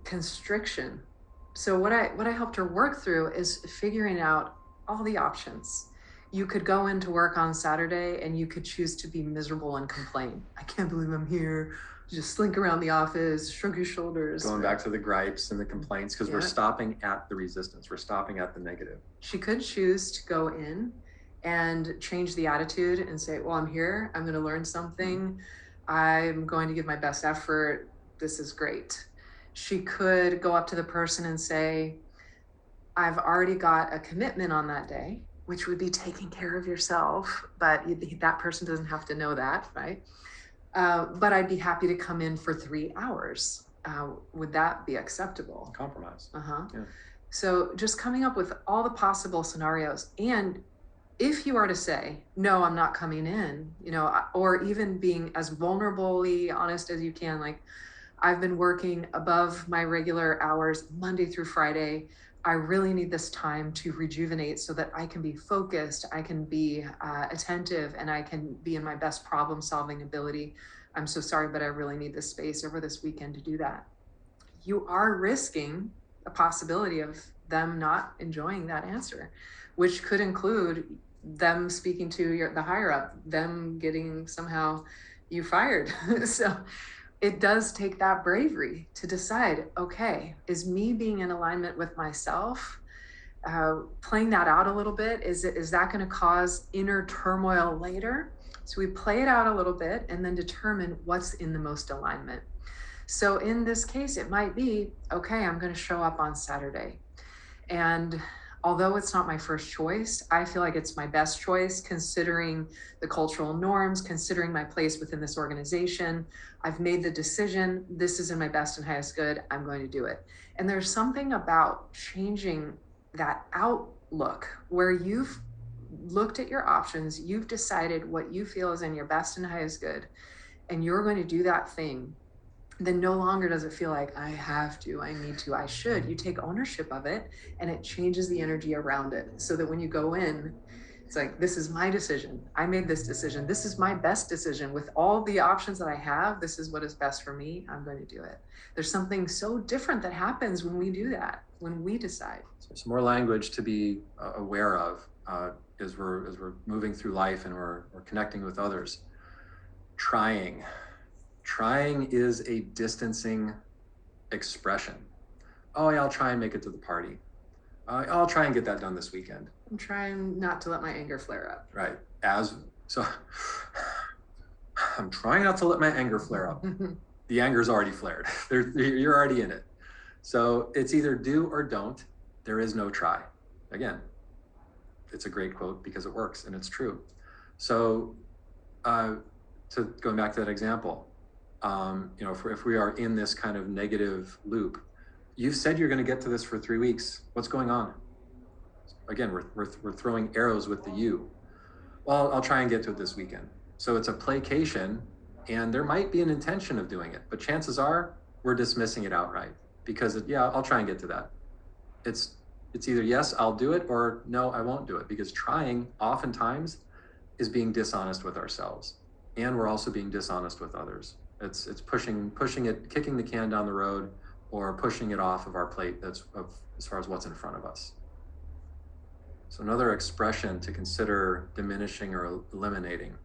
constriction. So what I helped her work through is figuring out all the options. You could go into work on Saturday and you could choose to be miserable and complain. "I can't believe I'm here." Just slink around the office, shrug your shoulders. Going back to the gripes and the complaints, because we're Yeah. stopping at the resistance. We're stopping at the negative. She could choose to go in and change the attitude and say, "Well, I'm here. I'm going to learn something. I'm going to give my best effort. This is great." She could go up to the person and say, "I've already got a commitment on that day," which would be taking care of yourself, but that person doesn't have to know that, right? But I'd be happy to come in for 3 hours. Would that be acceptable? Compromise. Yeah. So just coming up with all the possible scenarios. And if you are to say, "No, I'm not coming in," or even being as vulnerably honest as you can, like, "I've been working above my regular hours Monday through Friday. I really need this time to rejuvenate so that I can be focused, I can be attentive, and I can be in my best problem solving ability. I'm so sorry, but I really need this space over this weekend to do that." You are risking a possibility of them not enjoying that answer, which could include them speaking to the higher up, them getting somehow you fired. So it does take that bravery to decide, okay, is me being in alignment with myself, playing that out a little bit, is that going to cause inner turmoil later? So we play it out a little bit and then determine what's in the most alignment. So in this case, it might be, okay, I'm going to show up on Saturday. And although it's not my first choice, I feel like it's my best choice considering the cultural norms, considering my place within this organization. I've made the decision. This is in my best and highest good. I'm going to do it. And there's something about changing that outlook where you've looked at your options, you've decided what you feel is in your best and highest good, and you're going to do that thing. Then no longer does it feel like I have to, I need to, I should. You take ownership of it and it changes the energy around it so that when you go in, it's like, this is my decision. I made this decision. This is my best decision. With all the options that I have, this is what is best for me. I'm going to do it. There's something so different that happens when we do that, when we decide. So some more language to be aware of as we're moving through life and we're connecting with others. Trying is a distancing expression. "Oh yeah, I'll try and make it to the party. I'll try and get that done this weekend." I'm trying not to let my anger flare up. Right. I'm trying not to let my anger flare up. The anger's already flared. You're already in it. So it's either do or don't. There is no try. Again, it's a great quote because it works and it's true. So going back to that example, if we are in this kind of negative loop, you've said you're going to get to this for 3 weeks. What's going on? Again, we're throwing arrows with the you. "Well, I'll try and get to it this weekend." So it's a placation, and there might be an intention of doing it, but chances are we're dismissing it outright because I'll try and get to that. It's either yes, I'll do it, or no, I won't do it, because trying oftentimes is being dishonest with ourselves, and we're also being dishonest with others. It's pushing it, kicking the can down the road, or pushing it off of our plate as far as what's in front of us. So another expression to consider diminishing or eliminating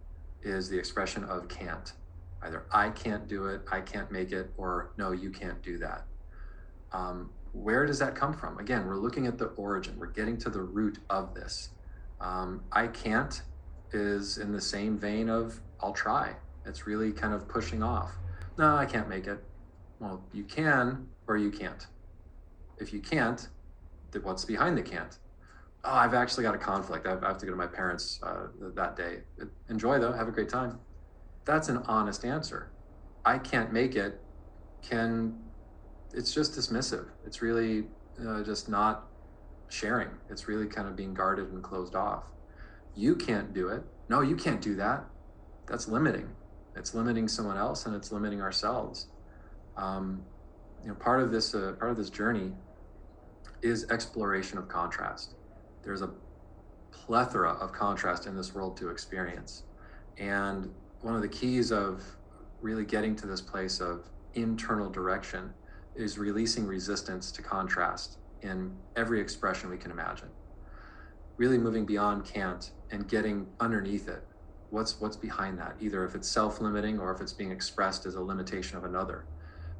is the expression of can't. Either I can't do it, I can't make it, or no, you can't do that. Where does that come from? Again, we're looking at the origin. We're getting to the root of this. I can't is in the same vein of I'll try. It's really kind of pushing off. No, I can't make it. Well, you can or you can't. If you can't, then what's behind the can't? Oh, I've actually got a conflict. I have to go to my parents that day. Enjoy though, have a great time. That's an honest answer. I can't make it. It's just dismissive. It's really just not sharing. It's really kind of being guarded and closed off. You can't do it. No, you can't do that. That's limiting. It's limiting someone else, and it's limiting ourselves. Part of this journey is exploration of contrast. There's a plethora of contrast in this world to experience, and one of the keys of really getting to this place of internal direction is releasing resistance to contrast in every expression we can imagine. Really moving beyond can't and getting underneath it. What's behind that? Either if it's self-limiting or if it's being expressed as a limitation of another.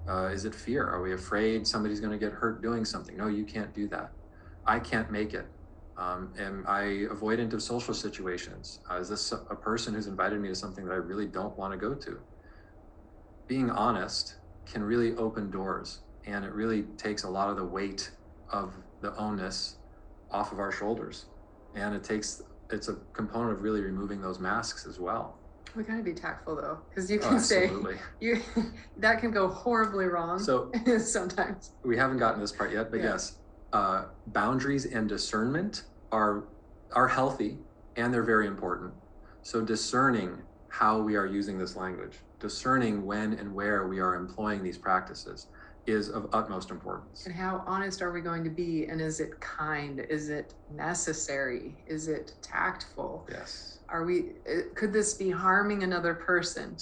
Is it fear? Are we afraid somebody's going to get hurt doing something? No, you can't do that. I can't make it. Am I avoidant of social situations? Is this a person who's invited me to something that I really don't want to go to? Being honest can really open doors, and it really takes a lot of the weight of the onus off of our shoulders. And it's a component of really removing those masks as well. We gotta be tactful though, because you can say that can go horribly wrong. So sometimes we haven't gotten to this part yet, but yes, boundaries and discernment are healthy, and they're very important. So discerning how we are using this language, discerning when and where we are employing these practices is of utmost importance. And how honest are we going to be? And is it kind? Is it necessary? Is it tactful? Yes. Could this be harming another person?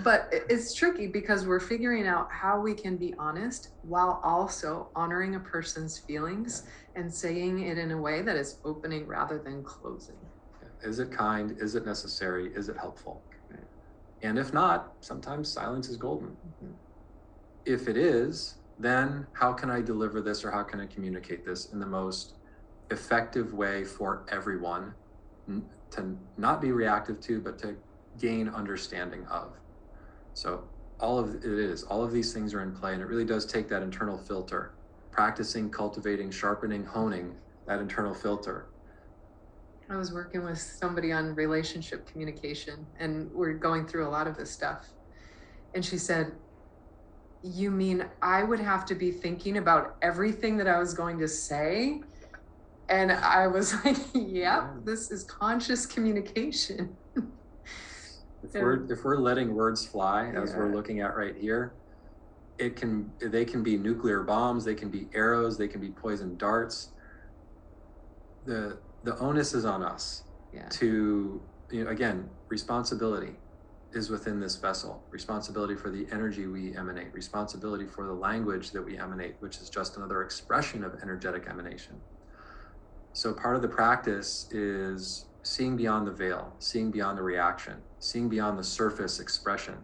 But it's tricky because we're figuring out how we can be honest while also honoring a person's feelings and saying it in a way that is opening rather than closing. Is it kind? Is it necessary? Is it helpful? Right. And if not, sometimes silence is golden. Mm-hmm. If it is, then how can I deliver this, or how can I communicate this in the most effective way for everyone, to not be reactive to, but to gain understanding of? So all of these things are in play, and it really does take that internal filter, practicing, cultivating, sharpening, honing that internal filter. I was working with somebody on relationship communication, and we're going through a lot of this stuff. And she said, "You mean I would have to be thinking about everything that I was going to say?" And I was like, yep, this is conscious communication. If we're letting words fly, as we're looking at right here, they can be nuclear bombs, they can be arrows, they can be poison darts. The onus is on us to, again, responsibility is within this vessel. Responsibility for the energy we emanate, responsibility for the language that we emanate, which is just another expression of energetic emanation. So part of the practice is seeing beyond the veil, seeing beyond the reaction, seeing beyond the surface expression.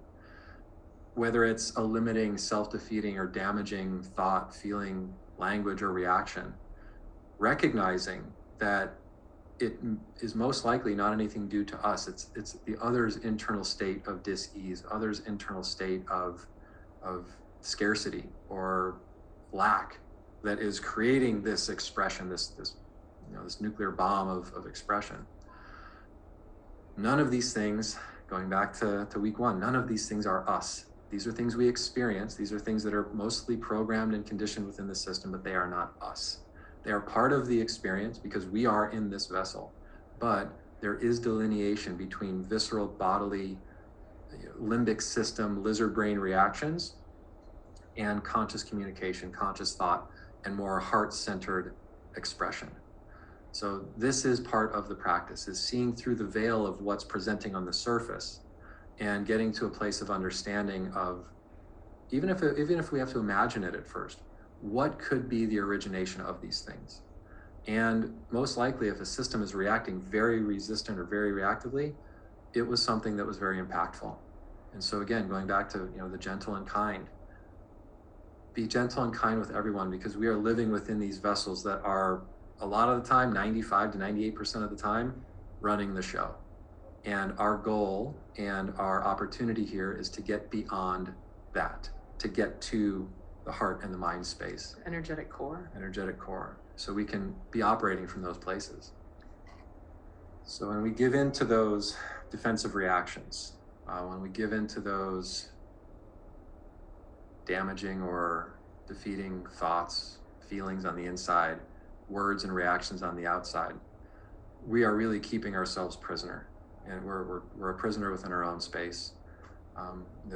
Whether it's a limiting, self-defeating, or damaging thought, feeling, language, or reaction, recognizing that it is most likely not anything due to us. It's the other's internal state of dis-ease, other's internal state of scarcity or lack that is creating this expression, this nuclear bomb of expression. None of these things, going back to week one, none of these things are us. These are things we experience. These are things that are mostly programmed and conditioned within the system, but they are not us. They are part of the experience because we are in this vessel. But there is delineation between visceral, bodily, limbic system, lizard brain reactions, and conscious communication, conscious thought, and more heart-centered expression. So this is part of the practice, is seeing through the veil of what's presenting on the surface and getting to a place of understanding of, even if we have to imagine it at first, what could be the origination of these things? And most likely, if a system is reacting very resistant or very reactively, it was something that was very impactful. And so again, going back to the gentle and kind, be gentle and kind with everyone, because we are living within these vessels that are, a lot of the time, 95 to 98% of the time, running the show. And our goal and our opportunity here is to get beyond that, to get to the heart and the mind space. Energetic core. Energetic core. So we can be operating from those places. So when we give in to those defensive reactions, when we give in to those damaging or defeating thoughts, feelings on the inside, words and reactions on the outside, we are really keeping ourselves prisoner, and we're a prisoner within our own space.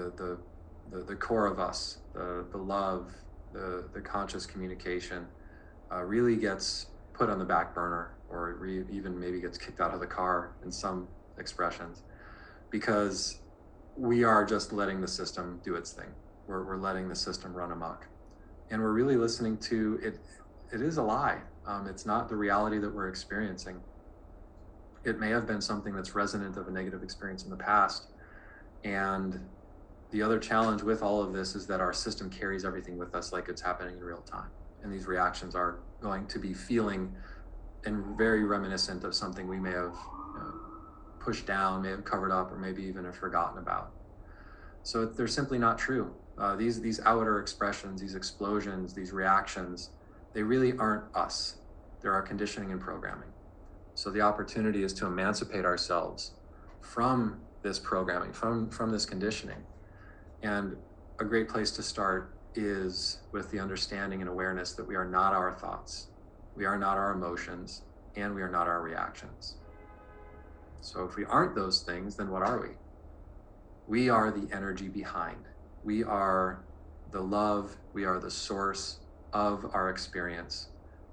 The core of us, the love, the conscious communication, really gets put on the back burner, or even maybe gets kicked out of the car in some expressions, because we are just letting the system do its thing. We're letting the system run amok, and we're really listening to it. It is a lie. It's not the reality that we're experiencing. It may have been something that's resonant of a negative experience in the past. And the other challenge with all of this is that our system carries everything with us like it's happening in real time. And these reactions are going to be feeling and very reminiscent of something we may have pushed down, may have covered up, or maybe even have forgotten about. So they're simply not true. These outer expressions, these explosions, these reactions, they really aren't us. They're our conditioning and programming. So the opportunity is to emancipate ourselves from this programming, from this conditioning. And a great place to start is with the understanding and awareness that we are not our thoughts, we are not our emotions, and we are not our reactions. So if we aren't those things, then what are we? We are the energy behind. We are the love. We are the source of our experience.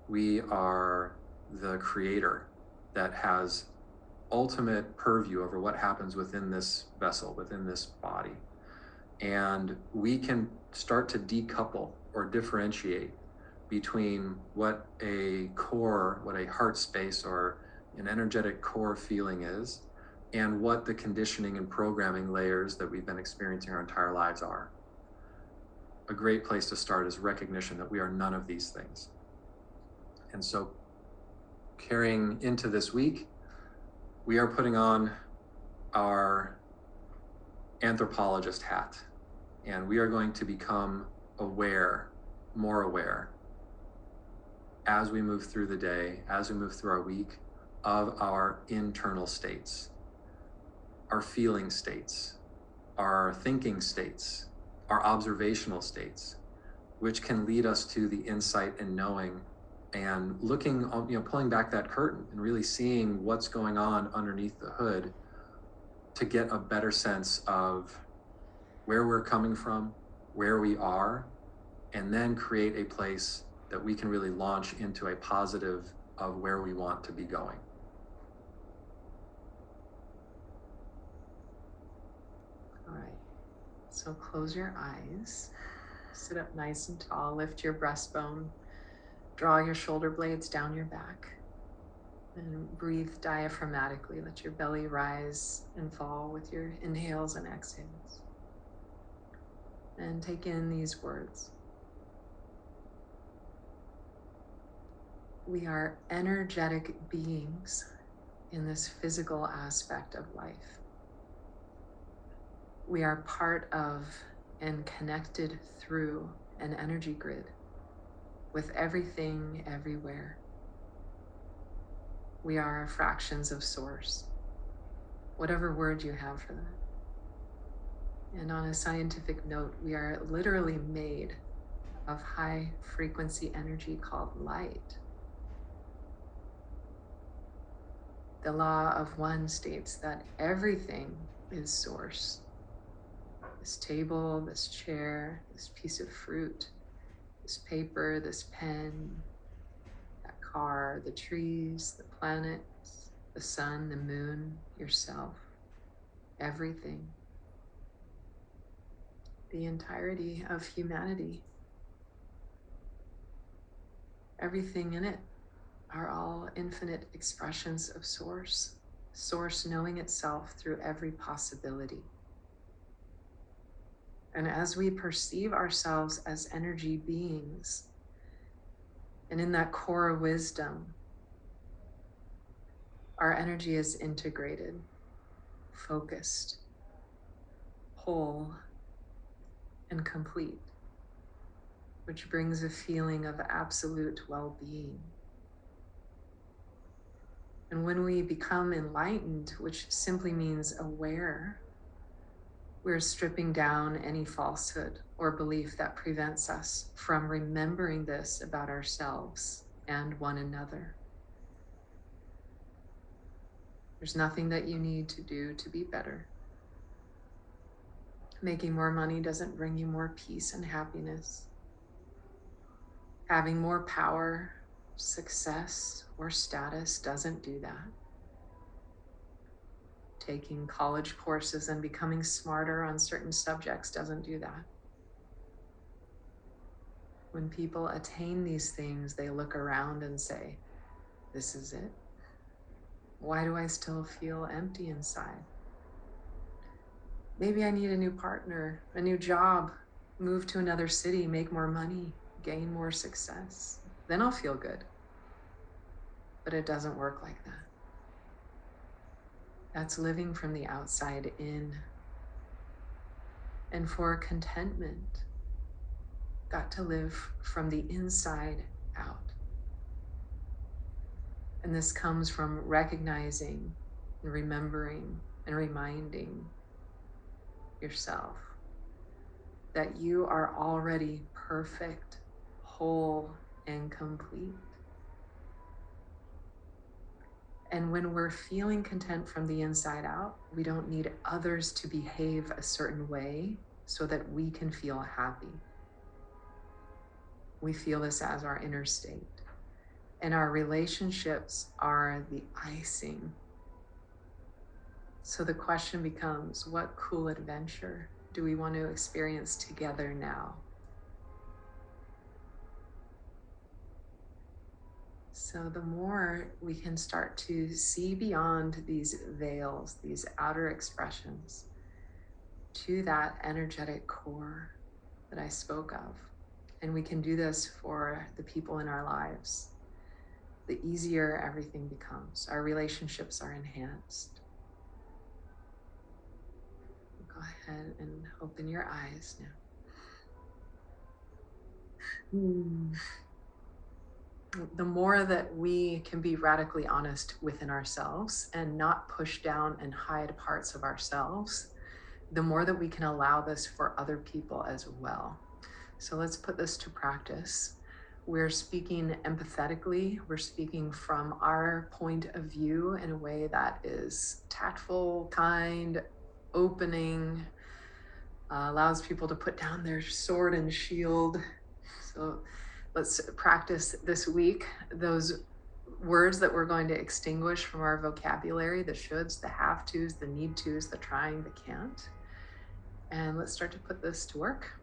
We are the creator that has ultimate purview over what happens within this vessel, within this body. And we can start to decouple or differentiate between what a core, what a heart space or an energetic core feeling is, and what the conditioning and programming layers that we've been experiencing our entire lives are. A great place to start is recognition that we are none of these things. And so carrying into this week, we are putting on our anthropologist hat, and we are going to become aware, more aware, as we move through the day, as we move through our week, of our internal states, our feeling states, our thinking states, our observational states, which can lead us to the insight and knowing and looking, pulling back that curtain and really seeing what's going on underneath the hood to get a better sense of where we're coming from, where we are, and then create a place that we can really launch into a positive of where we want to be going. All right, so close your eyes, sit up nice and tall, lift your breastbone, draw your shoulder blades down your back, and breathe diaphragmatically. Let your belly rise and fall with your inhales and exhales. And take in these words. We are energetic beings in this physical aspect of life. We are part of and connected through an energy grid with everything everywhere. We are fractions of source, whatever word you have for that. And on a scientific note, we are literally made of high frequency energy called light. The law of one states that everything is source. This table, this chair, this piece of fruit, this paper, this pen, that car, the trees, the planets, the sun, the moon, yourself, everything. The entirety of humanity. Everything in it are all infinite expressions of source, source knowing itself through every possibility. And as we perceive ourselves as energy beings, and in that core wisdom, our energy is integrated, focused, whole, and complete, which brings a feeling of absolute well-being. And when we become enlightened, which simply means aware, we're stripping down any falsehood or belief that prevents us from remembering this about ourselves and one another. There's nothing that you need to do to be better. Making more money doesn't bring you more peace and happiness. Having more power, success, or status doesn't do that. Taking college courses and becoming smarter on certain subjects doesn't do that. When people attain these things, they look around and say, this is it. Why do I still feel empty inside? Maybe I need a new partner, a new job, move to another city, make more money, gain more success. Then I'll feel good. But it doesn't work like that. That's living from the outside in. And for contentment, got to live from the inside out. And this comes from recognizing and remembering and reminding yourself that you are already perfect, whole, and complete. And when we're feeling content from the inside out, we don't need others to behave a certain way so that we can feel happy. We feel this as our inner state. And our relationships are the icing. So the question becomes, what cool adventure do we want to experience together now? So the more we can start to see beyond these veils, these outer expressions, to that energetic core that I spoke of, and we can do this for the people in our lives, the easier everything becomes. Our relationships are enhanced. Go ahead and open your eyes now. The more that we can be radically honest within ourselves and not push down and hide parts of ourselves, the more that we can allow this for other people as well. So let's put this to practice. We're speaking empathetically. We're speaking from our point of view in a way that is tactful, kind, opening, allows people to put down their sword and shield. So let's practice this week those words that we're going to extinguish from our vocabulary, the shoulds, the have tos, the need tos, the trying, the can't. And let's start to put this to work.